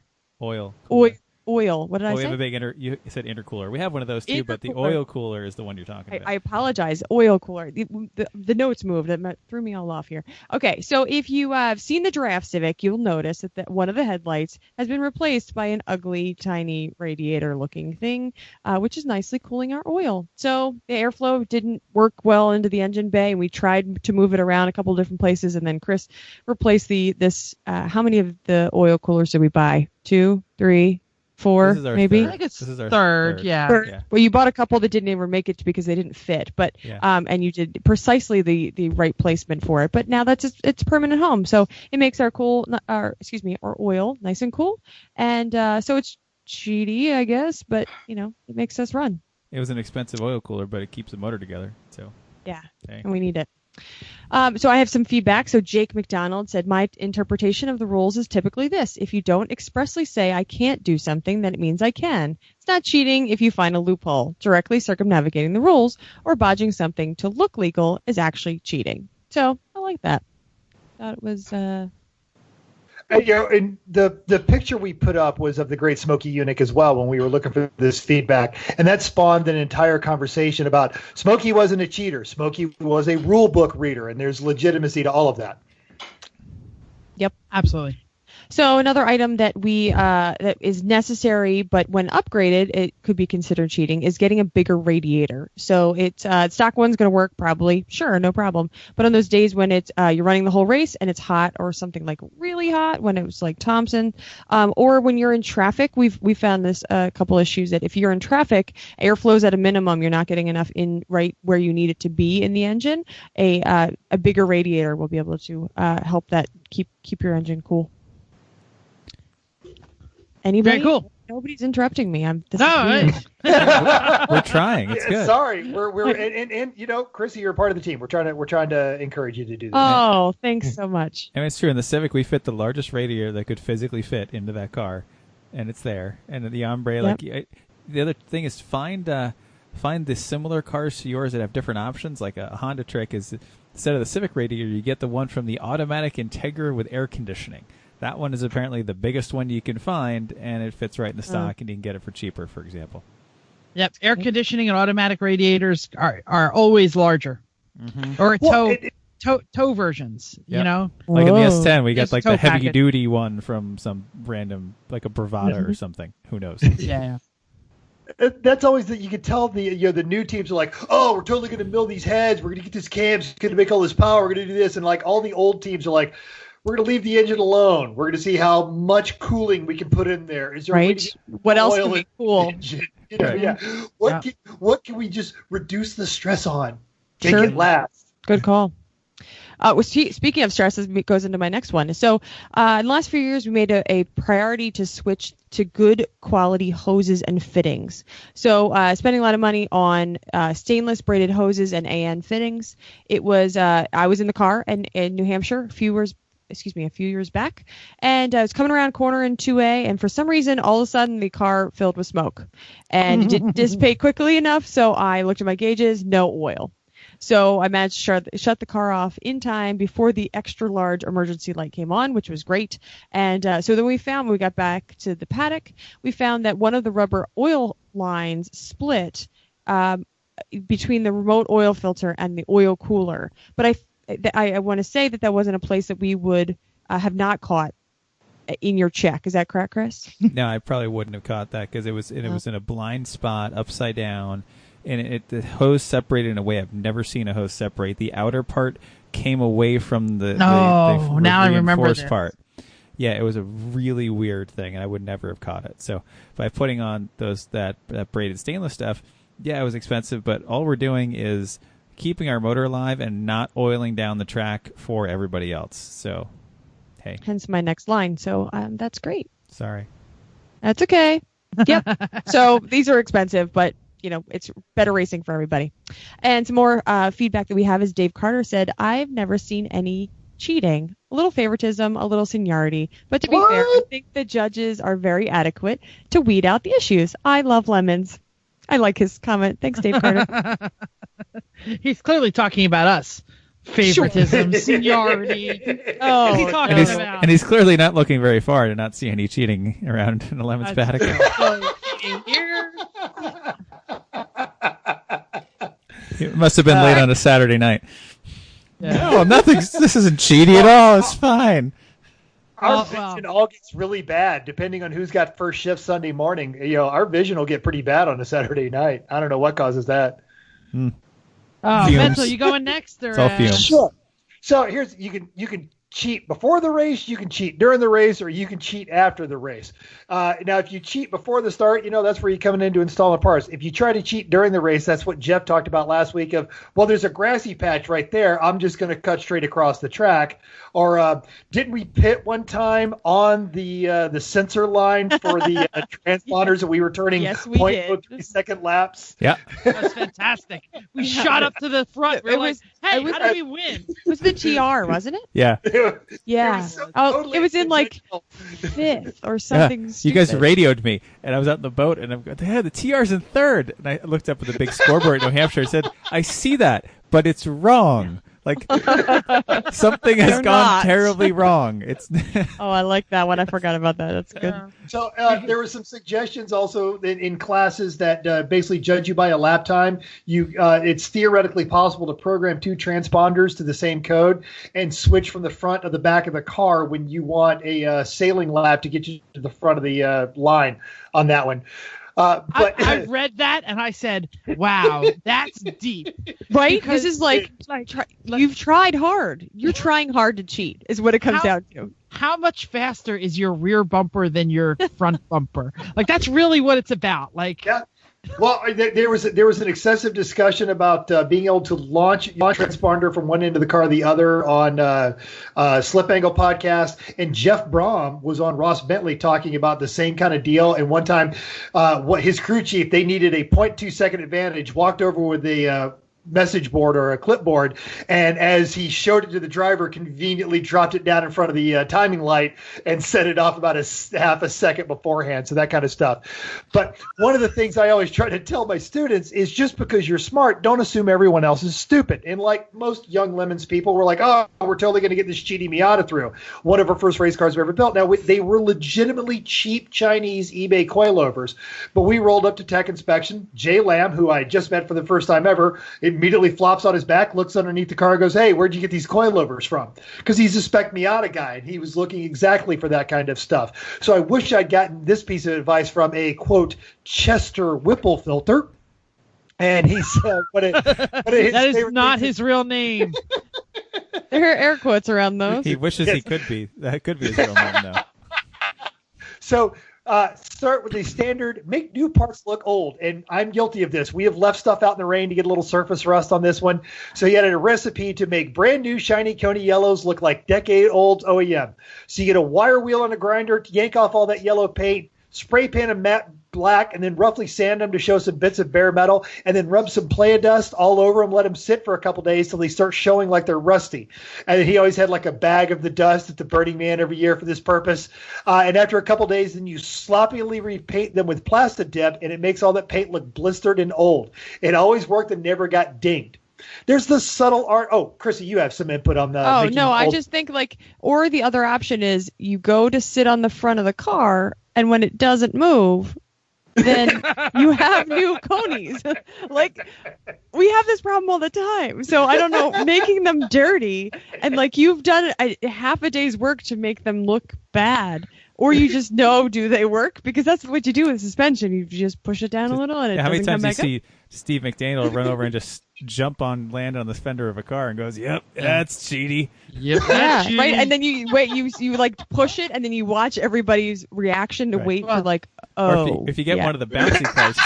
Oil. What did I say? We have a big you said intercooler. We have one of those too, but the oil cooler is the one you're talking about. I apologize. Oil cooler. The notes moved. It threw me all off here. Okay, so if you have seen the Giraffe Civic, you'll notice that one of the headlights has been replaced by an ugly, tiny radiator-looking thing, which is nicely cooling our oil. So the airflow didn't work well into the engine bay, and we tried to move it around a couple different places, and then Chris replaced this. How many of the oil coolers did we buy? 2, 3, 4, maybe. Third. I think it's this is our third. Yeah. Yeah. Well, you bought a couple that didn't even make it because they didn't fit, but and you did precisely the right placement for it. But now it's permanent home, so it makes our oil nice and cool, and so it's cheaty, I guess, but it makes us run. It was an expensive oil cooler, but it keeps the motor together. So yeah, dang. And we need it. So I have some feedback. So Jake McDonald said, my interpretation of the rules is typically this. If you don't expressly say I can't do something, then it means I can. It's not cheating if you find a loophole. Directly circumnavigating the rules or bodging something to look legal is actually cheating. So I like that. Thought it was... And the picture we put up was of the great Smoky Yunick as well when we were looking for this feedback. And that spawned an entire conversation about Smoky wasn't a cheater. Smoky was a rule book reader, and there's legitimacy to all of that. Yep, absolutely. So another item that that is necessary, but when upgraded, it could be considered cheating, is getting a bigger radiator. So it's stock one's going to work probably, sure, no problem. But on those days when it's you're running the whole race and it's hot or something like really hot, when it was like Thompson, or when you're in traffic, we found this a couple issues that if you're in traffic, airflow's at a minimum, you're not getting enough in right where you need it to be in the engine. A bigger radiator will be able to help that keep your engine cool. Anybody? Very cool. Nobody's interrupting me. This is No, weird. We're trying. It's good. Sorry, we're and you know, Chrissy, you're part of the team. We're trying to encourage you to do this. Oh, thanks so much. And it's true. In the Civic, we fit the largest radiator that could physically fit into that car, and it's there. And the Ombre, the other thing is find the similar cars to yours that have different options. Like a Honda trick is instead of the Civic radiator, you get the one from the automatic Integra with air conditioning. That one is apparently the biggest one you can find, and it fits right in the stock, and you can get it for cheaper, for example. Yep, air conditioning and automatic radiators are always larger, or tow versions. Yep. You know, like in the S10, we got Just like tow the heavy package. duty one from some random, like a Bravada or something. Who knows? yeah. That's always that you can tell the new teams are like, oh, we're totally going to mill these heads. We're going to get this cam. It's going to make all this power. We're going to do this. And like all the old teams are like, we're going to leave the engine alone. We're going to see how much cooling we can put in there. Is there a way to get What else oil can be in cool? the engine? You know, yeah. What can we just reduce the stress on? Make Sure. it last. Good call. Speaking of stress, this goes into my next one. So in the last few years, we made a priority to switch to good quality hoses and fittings. So spending a lot of money on stainless braided hoses and AN fittings. It was I was in the car in New Hampshire a few years back, and I was coming around a corner in 2A, and for some reason, all of a sudden, the car filled with smoke, and it didn't dissipate quickly enough. So I looked at my gauges, no oil. So I managed to shut the car off in time before the extra large emergency light came on, which was great. And so then when we got back to the paddock, we found that one of the rubber oil lines split between the remote oil filter and the oil cooler. But I want to say that wasn't a place that we would have not caught in your check. Is that correct, Chris? No, I probably wouldn't have caught that because it was in a blind spot, upside down. And the hose separated in a way I've never seen a hose separate. The outer part came away from the now I remember reinforced this. part. Yeah, it was a really weird thing, and I would never have caught it. So by putting on that braided stainless stuff, yeah, it was expensive, but all we're doing is keeping our motor alive and not oiling down the track for everybody else. So, hey. Hence my next line. So that's great. Sorry. That's okay. Yep. So these are expensive, but it's better racing for everybody. And some more feedback that we have is Dave Carter said, I've never seen any cheating. A little favoritism, a little seniority. But to be fair, I think the judges are very adequate to weed out the issues. I love lemons. I like his comment. Thanks, Dave Carter. He's clearly talking about us. Favoritism, seniority. Oh, What's he talking about? And he's clearly not looking very far to not see any cheating around in the Lemons paddock. Here. It must have been late on a Saturday night. Yeah. No, nothing. This isn't cheating at all. It's fine. Our vision all gets really bad depending on who's got first shift Sunday morning. Our vision will get pretty bad on a Saturday night. I don't know what causes that. Fumes. Mental, you going next? Or, It's all fumes. Sure. So here's you can cheat before the race, you can cheat during the race, or you can cheat after the race. Now, if you cheat before the start, that's where you're coming in to install the parts. If you try to cheat during the race, that's what Jeff talked about last week of, well, there's a grassy patch right there. I'm just going to cut straight across the track. Or didn't we pit one time on the sensor line for the transponders that we were turning Yes, we 0.03 second laps? Yeah. That was fantastic. We shot up to the front. We're like, hey, how do we win? It was the TR, wasn't it? Yeah. Yeah. It was so Oh, totally it was in like intentional. fifth or something. You guys stupid. radioed me, and I was out in the boat, and I'm going, yeah, the TR's in third. And I looked up at the big scoreboard in New Hampshire and said, I see that, but it's wrong. Like, something has They're gone not. terribly wrong. It's Oh, I like that one. I forgot about that. That's good. So there were some suggestions also in classes that basically judge you by a lap time. It's theoretically possible to program two transponders to the same code and switch from the front of the back of the car when you want a sailing lap to get you to the front of the line on that one. But I read that and I said, wow, that's deep. Right? Because This is like you've tried hard. You're trying hard to cheat is what it comes down to. How much faster is your rear bumper than your front bumper? Like, that's really what it's about. Like, Yeah. Well, there was an excessive discussion about being able to launch transponder from one end of the car to the other on Slip Angle podcast, and Jeff Brom was on Ross Bentley talking about the same kind of deal. And one time, what his crew chief, they needed a 0.2 second advantage, walked over with a message board or a clipboard, and as he showed it to the driver, conveniently dropped it down in front of the timing light and set it off about half a second beforehand. So that kind of stuff. But one of the things I always try to tell my students is just because you're smart, don't assume everyone else is stupid. And like most young Lemons people, we're like, oh, we're totally going to get this cheaty Miata through. One of our first race cars we ever built. Now, they were legitimately cheap Chinese eBay coilovers, but we rolled up to tech inspection. Jay Lamb, who I just met for the first time ever, immediately flops on his back, looks underneath the car, and goes, "Hey, where'd you get these coilovers from?" Because he's a spec Miata guy, and he was looking exactly for that kind of stuff. So I wish I'd gotten this piece of advice from a, quote, Chester Whipple filter. And he said, that is not his real name. There are air quotes around those. He wishes he could be. That could be his real name, though. So start with a standard, make new parts look old. And I'm guilty of this. We have left stuff out in the rain to get a little surface rust on this one. So you had a recipe to make brand new shiny Coney yellows look like decade-old OEM. So you get a wire wheel and a grinder to yank off all that yellow paint, spray paint them matte black, and then roughly sand them to show some bits of bare metal, and then rub some Play-Dust all over them, let them sit for a couple days till they start showing like they're rusty. And he always had like a bag of the dust at the Burning Man every year for this purpose. And after a couple days, then you sloppily repaint them with Plasti Dip, and it makes all that paint look blistered and old. It always worked and never got dinged. There's the subtle art. Oh, Chrissy, you have some input on the. Oh, no, I just think or the other option is you go to sit on the front of the car, and when it doesn't move, then you have new conies. We have this problem all the time. So I don't know, making them dirty and you've done half a day's work to make them look bad. Or you just know, do they work? Because that's what you do with suspension. You just push it down a little and it doesn't come back up. How many times do you see Steve McDaniel run over and just land on the fender of a car and goes, "Yep, that's cheaty." Yep, that's cheaty. Right. And then you wait, you push it, and then you watch everybody's reaction to wait for Or if you get one of the bouncy cars,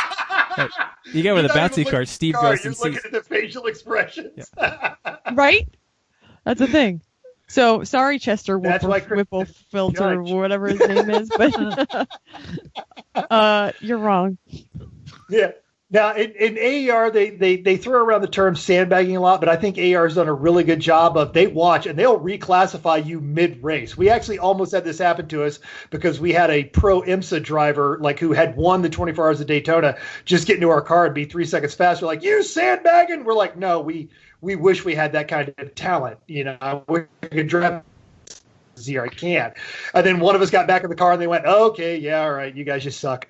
you get one of the bouncy cars. Steve goes and sees. You're looking at the facial expressions. Yeah. Right. That's the thing. So sorry, Chester Whipple filter or whatever his name is, but you're wrong. Yeah. Now, in AER, they throw around the term sandbagging a lot, but I think AER has done a really good job of they watch and they'll reclassify you mid-race. We actually almost had this happen to us because we had a pro IMSA driver who had won the 24 Hours of Daytona just get into our car and be 3 seconds faster. Like, you sandbagging? We're like, no, we wish we had that kind of talent. I wish we could drive here. I can't. And then one of us got back in the car and they went, okay, yeah, all right, you guys just suck.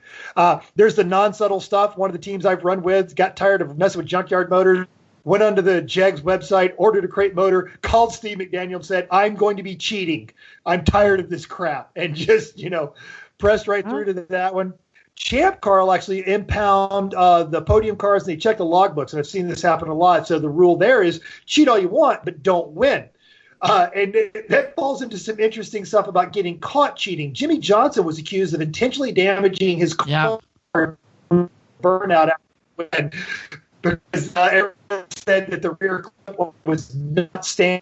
There's the non-subtle stuff. One of the teams I've run with got tired of messing with junkyard motors, went onto the JEGS website, ordered a crate motor, called Steve McDaniel and said, I'm going to be cheating. I'm tired of this crap. And just, pressed right through to that one. Champ Car will actually impound the podium cars and they check the logbooks. And I've seen this happen a lot. So the rule there is cheat all you want, but don't win. And that falls into some interesting stuff about getting caught cheating. Jimmy Johnson was accused of intentionally damaging his car burnout because everyone said that the rear clip was not standing.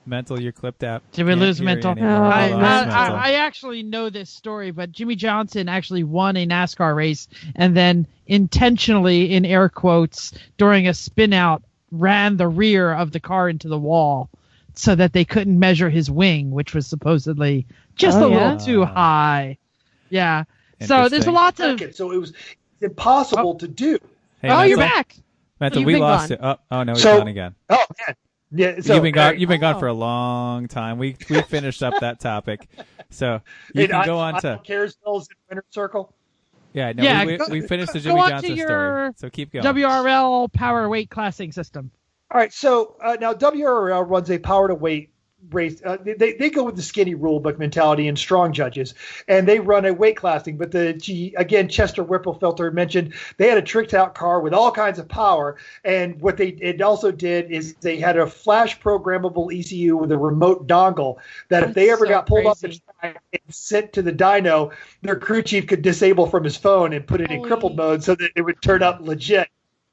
Mental, you're clipped out. Did we lose Mental? I I actually know this story, but Jimmy Johnson actually won a NASCAR race and then intentionally, in air quotes, during a spin out, ran the rear of the car into the wall so that they couldn't measure his wing, which was supposedly just a little too high. Yeah. So there's a lot of... So it was impossible to do. Hey, you're back. Mental, we lost it. Oh, no, he's gone again. Oh, man. Yeah, so, you've been gone for a long time. We finished up that topic. So you can go on to... Carousels in Winter Circle. Yeah, no, we finished the Jimmy Johnson story, so keep going. WRL power weight classing system. All right, so now WRL runs a power to weight race. They go with the skinny rule book mentality and strong judges, and they run a weight classing. But again, Chester Whipplefilter mentioned they had a tricked out car with all kinds of power, and what it also did is they had a flash programmable ECU with a remote dongle that if they ever got pulled off the track and sent to the dyno, their crew chief could disable from his phone and put it in crippled mode so that it would turn up legit.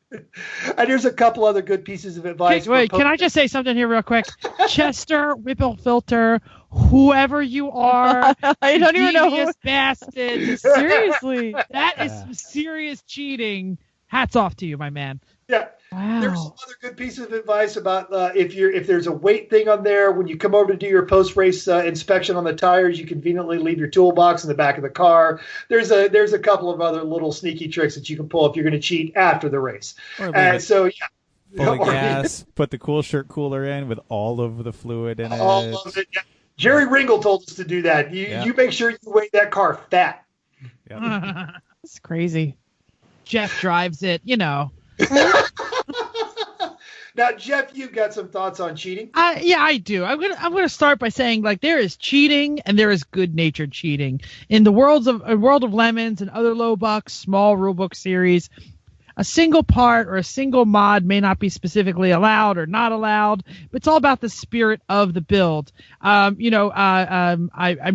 And here's a couple other good pieces of advice. Wait, can I just say something here real quick? Chester Whipplefilter, whoever you are, I don't even know devious bastard. Seriously. That is some serious cheating. Hats off to you, my man. Yeah. Wow. There's some other good pieces of advice about if there's a weight thing on there, when you come over to do your post-race inspection on the tires, you conveniently leave your toolbox in the back of the car. There's a couple of other little sneaky tricks that you can pull if you're going to cheat after the race. Full of gas, put the cool shirt cooler in with all of the fluid in it. All of it. Yeah. Jerry Ringel told us to do that. You make sure you weigh that car fat. Yep. It's crazy. Jeff drives it, Now, Jeff, you've got some thoughts on cheating. Yeah, I do. I'm gonna start by saying there is cheating and there is good-natured cheating in the world of lemons and other low bucks, small rulebook series. A single part or a single mod may not be specifically allowed or not allowed, but it's all about the spirit of the build. I'm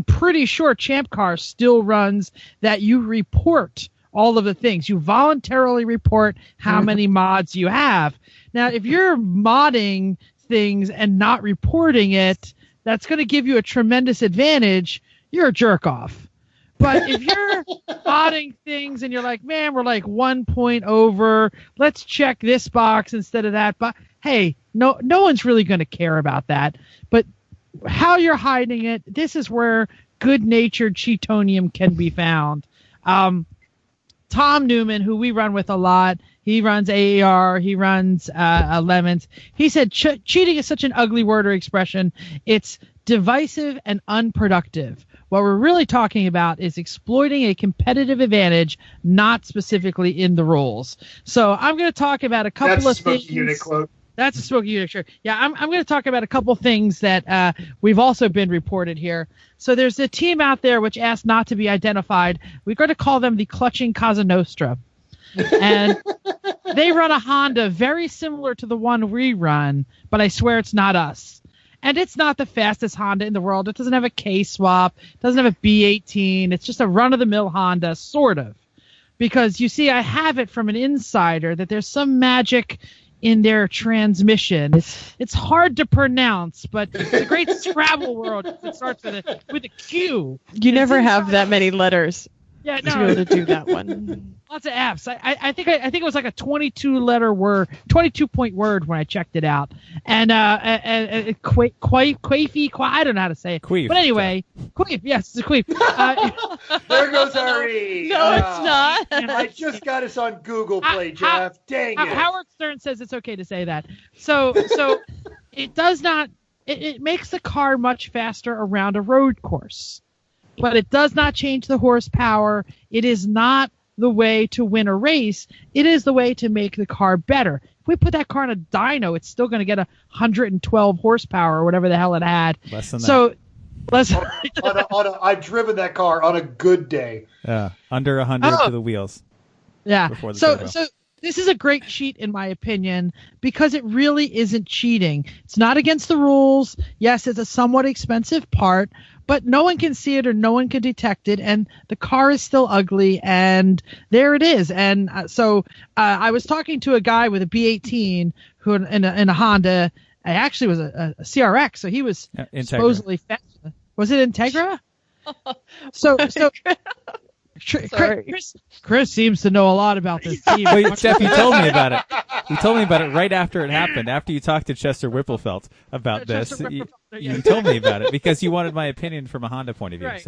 pretty sure Champ Car still runs that you report all of the things. You voluntarily report how many mods you have. Now, if you're modding things and not reporting it, that's going to give you a tremendous advantage. You're a jerk off. But if you're modding things and you're like, man, we're like 1 point over, let's check this box instead of that. But hey, no one's really going to care about that. But how you're hiding it, this is where good-natured cheatonium can be found. Tom Newman, who we run with a lot, he runs AAR, he runs Lemons. He said cheating is such an ugly word or expression. It's divisive and unproductive. What we're really talking about is exploiting a competitive advantage, not specifically in the rules. So I'm going to talk about a couple of things. That's a Smoky Yunick quote. That's a Smoky Yunick, sure. Yeah, I'm going to talk about a couple things that we've also been reported here. So there's a team out there which asked not to be identified. We're going to call them the Clutching Casa Nostra. And they run a Honda very similar to the one we run, but I swear it's not us. And it's not the fastest Honda in the world. It doesn't have a K-swap. It doesn't have a B18. It's just a run-of-the-mill Honda, sort of. Because, you see, I have it from an insider that there's some magic in their transmission. It's hard to pronounce, but it's a great Scrabble word. It starts with a Q. You never have that many letters. Yeah, to be able to do that one. Lots of F's. I think it was like a 22-point word when I checked it out, and queefy. I don't know how to say it. Queef. But anyway, queef. Yes, it's a queef. There goes our E. No, it's not. I just got us on Google Play, Jeff. Dang it. Howard Stern says it's okay to say that. So it does not. It makes the car much faster around a road course. But it does not change the horsepower. It is not the way to win a race. It is the way to make the car better. If we put that car in a dyno, it's still going to get 112 horsepower or whatever the hell it had. Less than that. I've driven that car on a good day. Yeah, under 100 to the wheels. Yeah. So this is a great cheat, in my opinion, because it really isn't cheating. It's not against the rules. Yes, it's a somewhat expensive part, but no one can see it or no one can detect it, and the car is still ugly, and there it is. And so I was talking to a guy with a B18 who in a Honda. I actually was a CRX, so he was supposedly fast. Was it Integra? So Chris seems to know a lot about this team. Wait, Jeff, you told me about it. You told me about it right after it happened. After you talked to Chester Whipplefelt about this, you told me about it because you wanted my opinion from a Honda point of view. Right.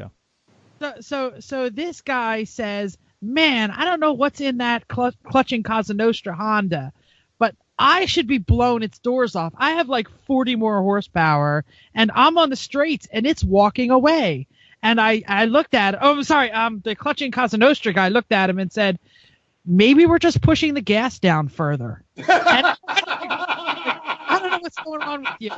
So this guy says, "Man, I don't know what's in that clutching Casa Nostra Honda, but I should be blowing its doors off. I have like 40 more horsepower, and I'm on the straights, and it's walking away." And I looked at it. Oh, I'm sorry. The Clutching Casa Nostra guy looked at him and said, maybe we're just pushing the gas down further. And I don't know what's going on with you.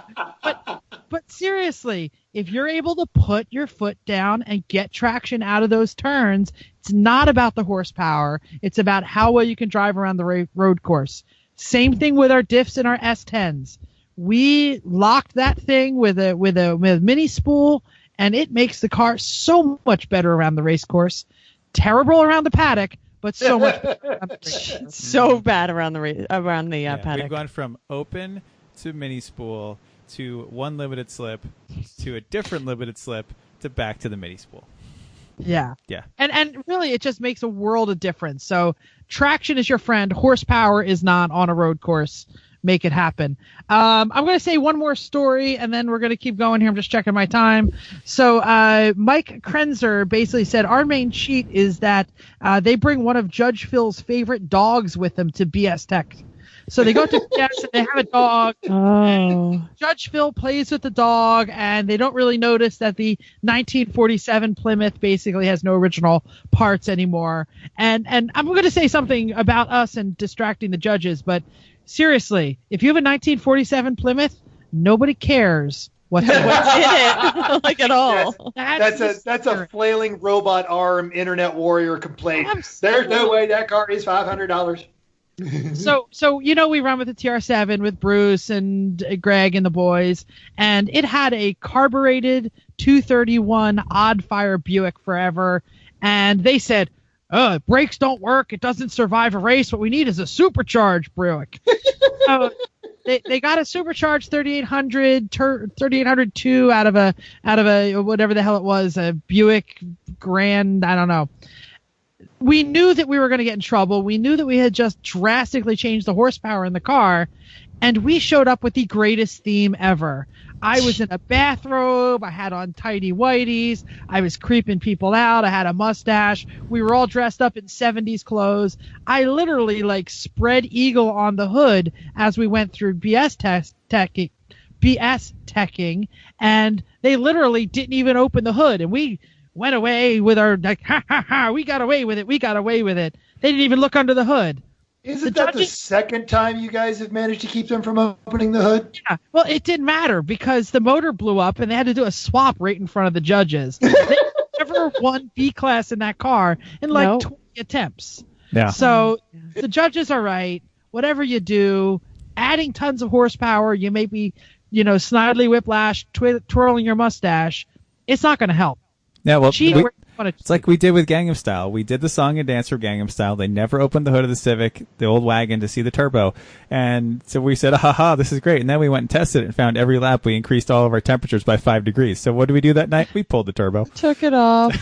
But But seriously, if you're able to put your foot down and get traction out of those turns, it's not about the horsepower. It's about how well you can drive around the road course. Same thing with our diffs and our S10s. We locked that thing with a mini spool, and it makes the car so much better around the race course. Terrible around the paddock, but so much better around the race course. So bad around the paddock. We've gone from open to mini spool to one limited slip to a different limited slip to back to the mini spool. Yeah. Yeah. And really, it just makes a world of difference. So traction is your friend. Horsepower is not on a road course. Make it happen. I'm going to say one more story, and then we're going to keep going here. I'm just checking my time. So Mike Krenzer basically said our main cheat is that they bring one of Judge Phil's favorite dogs with them to BS Tech. So they go to BS and they have a dog. Oh. Judge Phil plays with the dog, and they don't really notice that the 1947 Plymouth basically has no original parts anymore. And I'm going to say something about us and distracting the judges, but seriously, if you have a 1947 Plymouth, nobody cares what's in it. Like at all. That's a flailing robot arm internet warrior complaint. There's no way that car is $500. So we run with the TR7 with Bruce and Greg and the boys, and it had a carbureted 231 odd fire Buick forever, and they said, brakes don't work, it doesn't survive a race, what we need is a supercharged Buick. So they got a supercharged 3802 out of a whatever the hell it was, a Buick Grand, I don't know. We knew that we were going to get in trouble. We knew that we had just drastically changed the horsepower in the car, and we showed up with the greatest theme ever. I was in a bathrobe. I had on tidy whities. I was creeping people out. I had a mustache. We were all dressed up in 70s clothes. I literally spread eagle on the hood as we went through BS teching, and they literally didn't even open the hood, and we went away with our ha ha ha, we got away with it. They didn't even look under the hood. Isn't that the second time you guys have managed to keep them from opening the hood? Yeah. Well, it didn't matter because the motor blew up and they had to do a swap right in front of the judges. They never won B class in that car in 20 attempts. Yeah. So the judges are right. Whatever you do, adding tons of horsepower, you may be, snidely whiplash, twirling your mustache. It's not going to help. Yeah, well, it's like we did with Gangnam Style. We did the song and dance for Gangnam Style. They never opened the hood of the Civic, the old wagon, to see the turbo. And so we said, this is great. And then we went and tested it and found every lap we increased all of our temperatures by 5 degrees. So what did we do that night? We pulled the turbo. Took it off.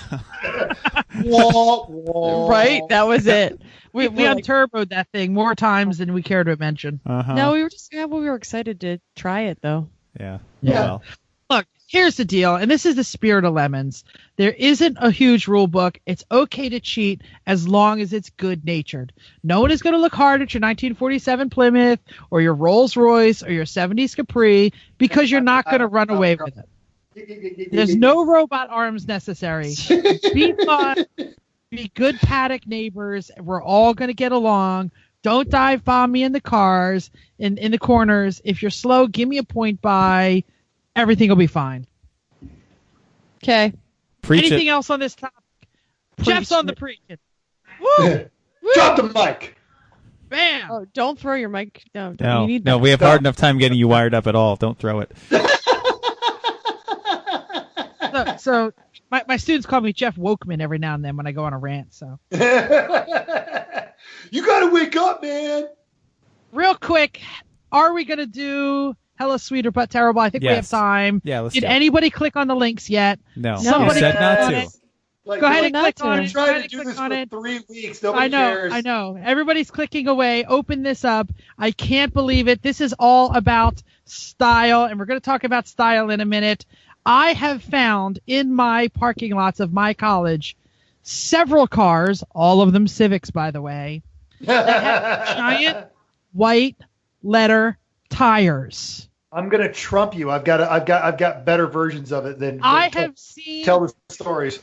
Right? That was it. We unturboed that thing more times than we care to mention. No, we were excited to try it, though. Yeah. Well. Look, here's the deal, and this is the spirit of lemons. There isn't a huge rule book. It's okay to cheat as long as it's good-natured. No one is going to look hard at your 1947 Plymouth or your Rolls-Royce or your 70s Capri because you're not going to run away with it. There's no robot arms necessary. Be fun. Be good paddock neighbors. We're all going to get along. Don't dive bomb me in the cars, in the corners. If you're slow, give me a point by. Everything will be fine. Okay. Anything else on this topic? Jeff's on the preaching. Woo! Drop the mic. Bam! Oh, don't throw your mic. No, we have hard enough time getting you wired up at all. Don't throw it. So my students call me Jeff Wokeman every now and then when I go on a rant. So you gotta wake up, man. Real quick, are we gonna do Hella Sweet or But Terrible? I think we have time. Yeah, let's Did anybody click on the links yet? No. Somebody said not to. Go ahead and click on it. Trying to do this for 3 weeks. Nobody cares. I know. Everybody's clicking away. Open this up. I can't believe it. This is all about style, and we're going to talk about style in a minute. I have found in my parking lots of my college several cars, all of them Civics, by the way, that have giant white letter tires. I'm gonna trump you. I've got better versions of it than I have seen. Tell the stories.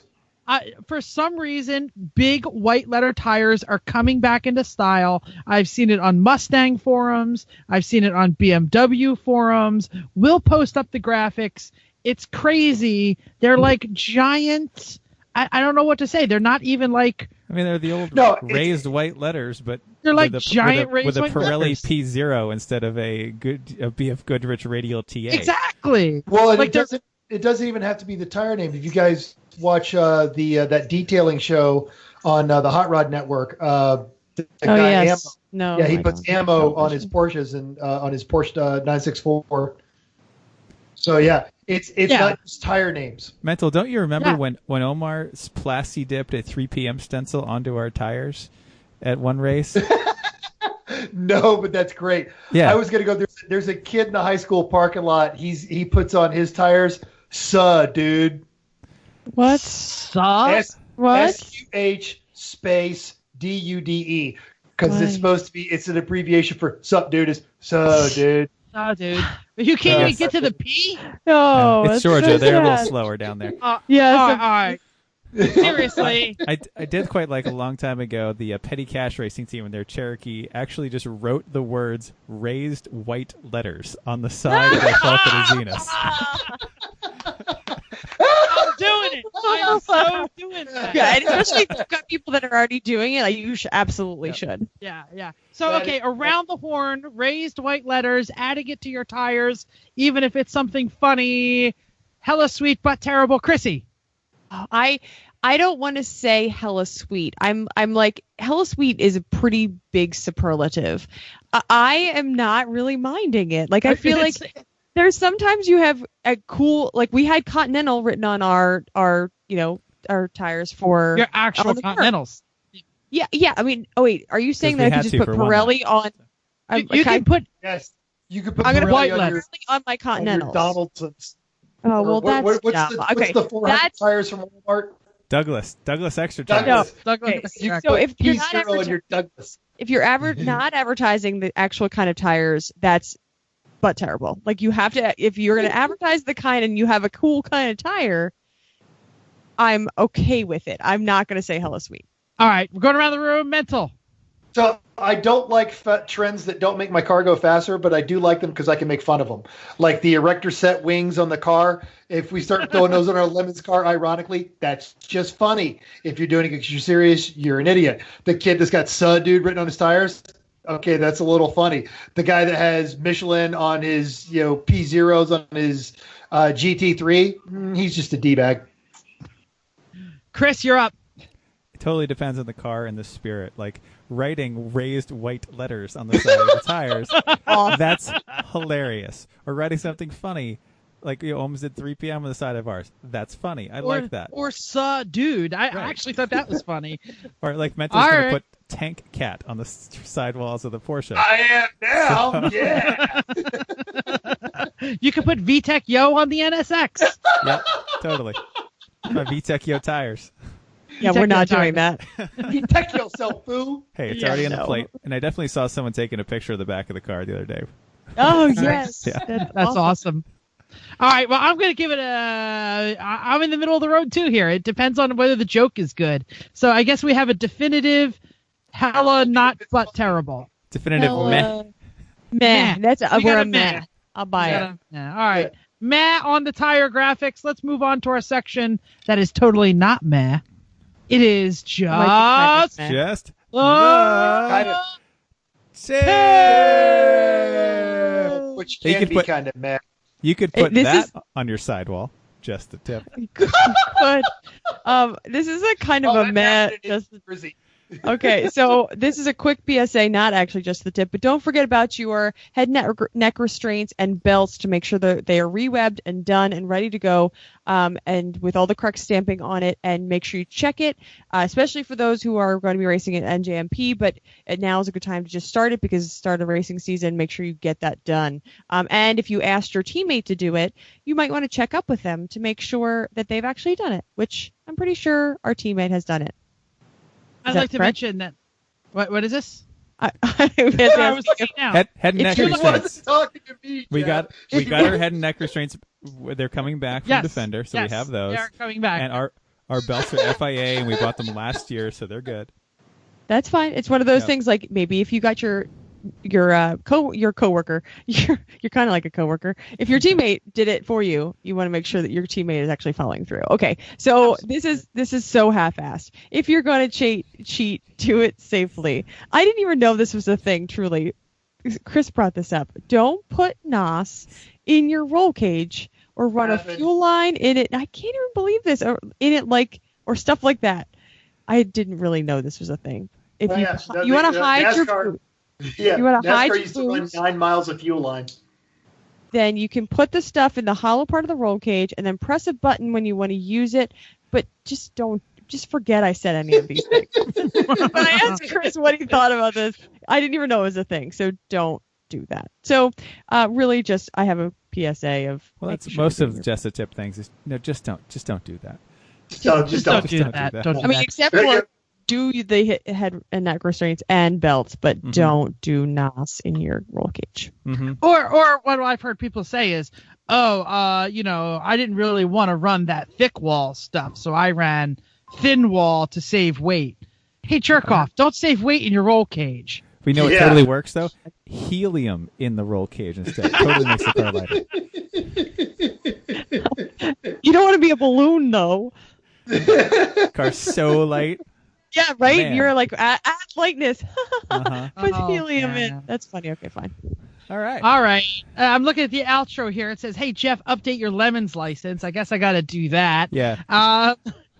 For some reason, big white letter tires are coming back into style. I've seen it on Mustang forums. I've seen it on BMW forums. We'll post up the graphics. It's crazy. They're like giant. I don't know what to say. They're not even like. I mean, they're the old raised white letters, but they're like giant with a white Pirelli letters. P0 instead of a BF Goodrich Radial TA. Exactly. Well, and Like it doesn't even have to be the tire name. If you guys watch that detailing show on the Hot Rod Network, the guy yes. Ammo, No. yeah, he my puts God. ammo on his Porsches and on his Porsche 964. So yeah, it's not just tire names. Mental, don't you remember when Omar plasti dipped a 3 p.m. stencil onto our tires at one race? No, but that's great. Yeah. I was gonna go. There's a kid in the high school parking lot. He puts on his tires. Dude. What? What? SUH space DUDE, because Why? it's supposed to be. It's an abbreviation for sup, dude. Is dude. Oh, dude. But you can't even get to the P? No. It's that's Georgia. so They're a little sad. slower down there. Yes. All right. Seriously. I did quite like a long time ago the Petty Cash Racing team in their Cherokee actually just wrote the words raised white letters on the side of their Falcon Zenith. I'm doing it. I'm so doing that. Yeah, and especially if you've got people that are already doing it, like you absolutely should. Yeah. So, okay, around the horn, raised white letters, adding it to your tires, even if it's something funny, hella sweet but terrible. Chrissy. I don't want to say hella sweet. I'm like hella sweet is a pretty big superlative. I am not really minding it. Like I feel like there's sometimes you have a cool, like we had Continental written on our tires for Your actual on the car. Continentals. Yeah. I mean, oh wait, are you saying Because that I we could had just to put for one Pirelli on? You can put Yes, you could put I'm gonna Pirelli white on letters. your, on my on your Continentals. Donaldsons. Oh well, that's what's dumb. the, Okay, what's the 400 that's tires from Walmart? Douglas extra tires. Douglas. okay. You So put if you're not P0 on your Douglas. if you're not advertising the actual kind of tires, that's but terrible. Like you have to, if you're going to advertise the kind and you have a cool kind of tire, I'm okay with it. I'm not going to say hella sweet. All right, we're going around the room. Mental. So I don't like trends that don't make my car go faster, but I do like them because I can make fun of them. Like the erector set wings on the car. If we start throwing those on our Lemon's car, ironically, that's just funny. If you're doing it because you're serious, you're an idiot. The kid that's got "Sud Dude" written on his tires, okay, that's a little funny. The guy that has Michelin on his P0s on his GT3, he's just a D-bag. Chris, you're up. It totally depends on the car and the spirit. Like writing raised white letters on the side of the tires, that's hilarious. Or writing something funny, like Ohms did 3 p.m. on the side of ours. That's funny. I like that. Or dude. I actually thought that was funny. Or like Mental's going All to right. put Tank Cat on the sidewalls of the Porsche. I am now. Yeah. You could put VTEC Yo on the NSX. Yeah, totally. My VTEC Yo tires. Yeah, we're not doing that. You take yourself, fool. Hey, it's Yeah, already on the no. plate. And I definitely saw someone taking a picture of the back of the car the other day. Oh yes, Yeah. That's awesome. All right, well, I'm going to give it I'm in the middle of the road, too, here. It depends on whether the joke is good. So I guess we have a definitive hella not but terrible. Definitive meh. Meh. That's We we're got a a meh. meh. I'll buy it. Yeah, all right. Meh on the tire graphics. Let's move on to our section that is totally not meh. It is just... Meh. Just Kind of, tip. which You can could be put- kind of meh. You could put This that is- on your sidewall. Just the tip. But this is a kind of a that meh. happened in Just Jersey. okay, so this is a quick PSA, not actually just the tip, but don't forget about your head neck restraints and belts to make sure that they are re-webbed and done and ready to go, and with all the correct stamping on it. And make sure you check it, especially for those who are going to be racing at NJMP. But now is a good time to just start it because it's the start of racing season. Make sure you get that done. And if you asked your teammate to do it, you might want to check up with them to make sure that they've actually done it, which I'm pretty sure our teammate has done it. I'd that like to correct? mention that... What is this? I I was looking now. Head and If neck you He restraints. wasn't talking to me, We Jeff. got our head and neck restraints. They're coming back from Yes, Defender, so yes, we have those. They are coming back. And our Our belts are FIA, and we bought them last year, so they're good. That's fine. It's one of those things like maybe if you got your coworker, you're kind of like a coworker. If your teammate did it for you, you want to make sure that your teammate is actually following through. Okay, so this is so half-assed. If you're going to cheat, do it safely. I didn't even know this was a thing. Truly, Chris brought this up. Don't put NOS in your roll cage or run a fuel line in it. I can't even believe this. Or in it or stuff like that. I didn't really know this was a thing. If you want to hide your food, yeah, you want to hide NASCAR your used to run 9 miles of fuel line. Then you can put the stuff in the hollow part of the roll cage and then press a button when you want to use it. But just forget I said any of these things. When I asked Chris what he thought about this, I didn't even know it was a thing. So don't do that. So really, I have a PSA of. Well, that's most of just the tip things. Is just don't do that. Just don't do that. I mean, except for do the head and neck restraints and belts, but don't do NOS in your roll cage. Mm-hmm. Or what I've heard people say is, I didn't really want to run that thick wall stuff, so I ran thin wall to save weight. Hey, jerk off! Don't save weight in your roll cage. We know it totally works though. Helium in the roll cage instead totally makes the car lighter. You don't want to be a balloon though. Car's so light. Yeah, right? Man. You're like, at lightness. Put helium in. That's funny. Okay, fine. All right. I'm looking at the outro here. It says, hey, Jeff, update your Lemons license. I guess I got to do that. Yeah. I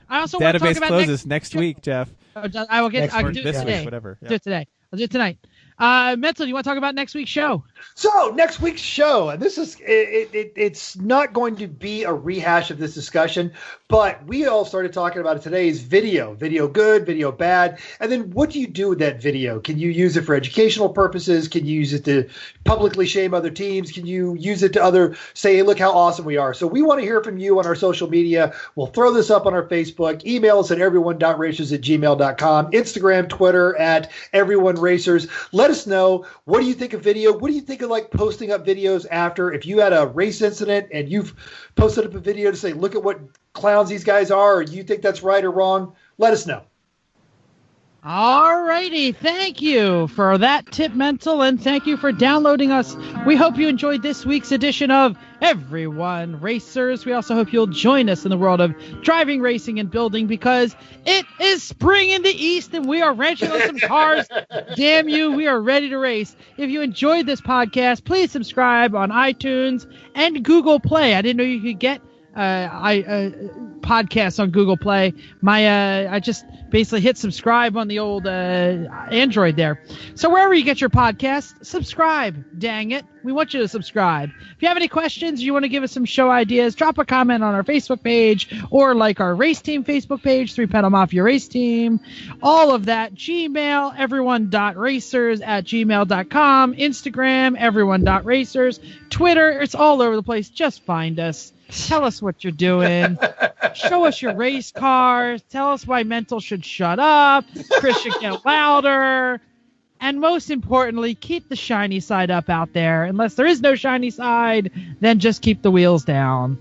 also want to talk about closes next week, Jeff. I will get. I'll do it today. Week, whatever. Yeah. Do it today. I'll do it tonight. Mental, do you want to talk about next week's show? So next week's show, and this is it's not going to be a rehash of this discussion, but we all started talking about it today. Is video good, video bad, and then what do you do with that video? Can you use it for educational purposes? Can you use it to publicly shame other teams? Can you use it to say, hey, look how awesome we are? So we want to hear from you on our social media. We'll throw this up on our Facebook. Email us at everyone.racers@gmail.com. Instagram, Twitter at everyoneracers. Let us know, what do you think of video? What do you think of posting up videos after? If you had a race incident and you've posted up a video to say, look at what clowns these guys are, or you think that's right or wrong, let us know. All righty. Thank you for that tip, Mental, and thank you for downloading us. We hope you enjoyed this week's edition of Everyone Racers. We also hope you'll join us in the world of driving, racing, and building, because it is spring in the East and we are wrenching on some cars. Damn you, we are ready to race. If you enjoyed this podcast, please subscribe on iTunes and Google Play. I didn't know you could get podcasts on Google Play. I just basically hit subscribe on the old Android there. So wherever you get your podcast, subscribe. Dang it, we want you to subscribe. If you have any questions, you want to give us some show ideas, drop a comment on our Facebook page or like our race team Facebook page, 3 Pedal Mafia Race Team. All of that. Gmail, everyone.racers@gmail.com. Instagram, everyone.racers. Twitter, it's all over the place. Just find us. Tell us what you're doing. Show us your race cars. Tell us why Mental should shut up. Chris should get louder. And most importantly, keep the shiny side up out there. Unless there is no shiny side, then just keep the wheels down.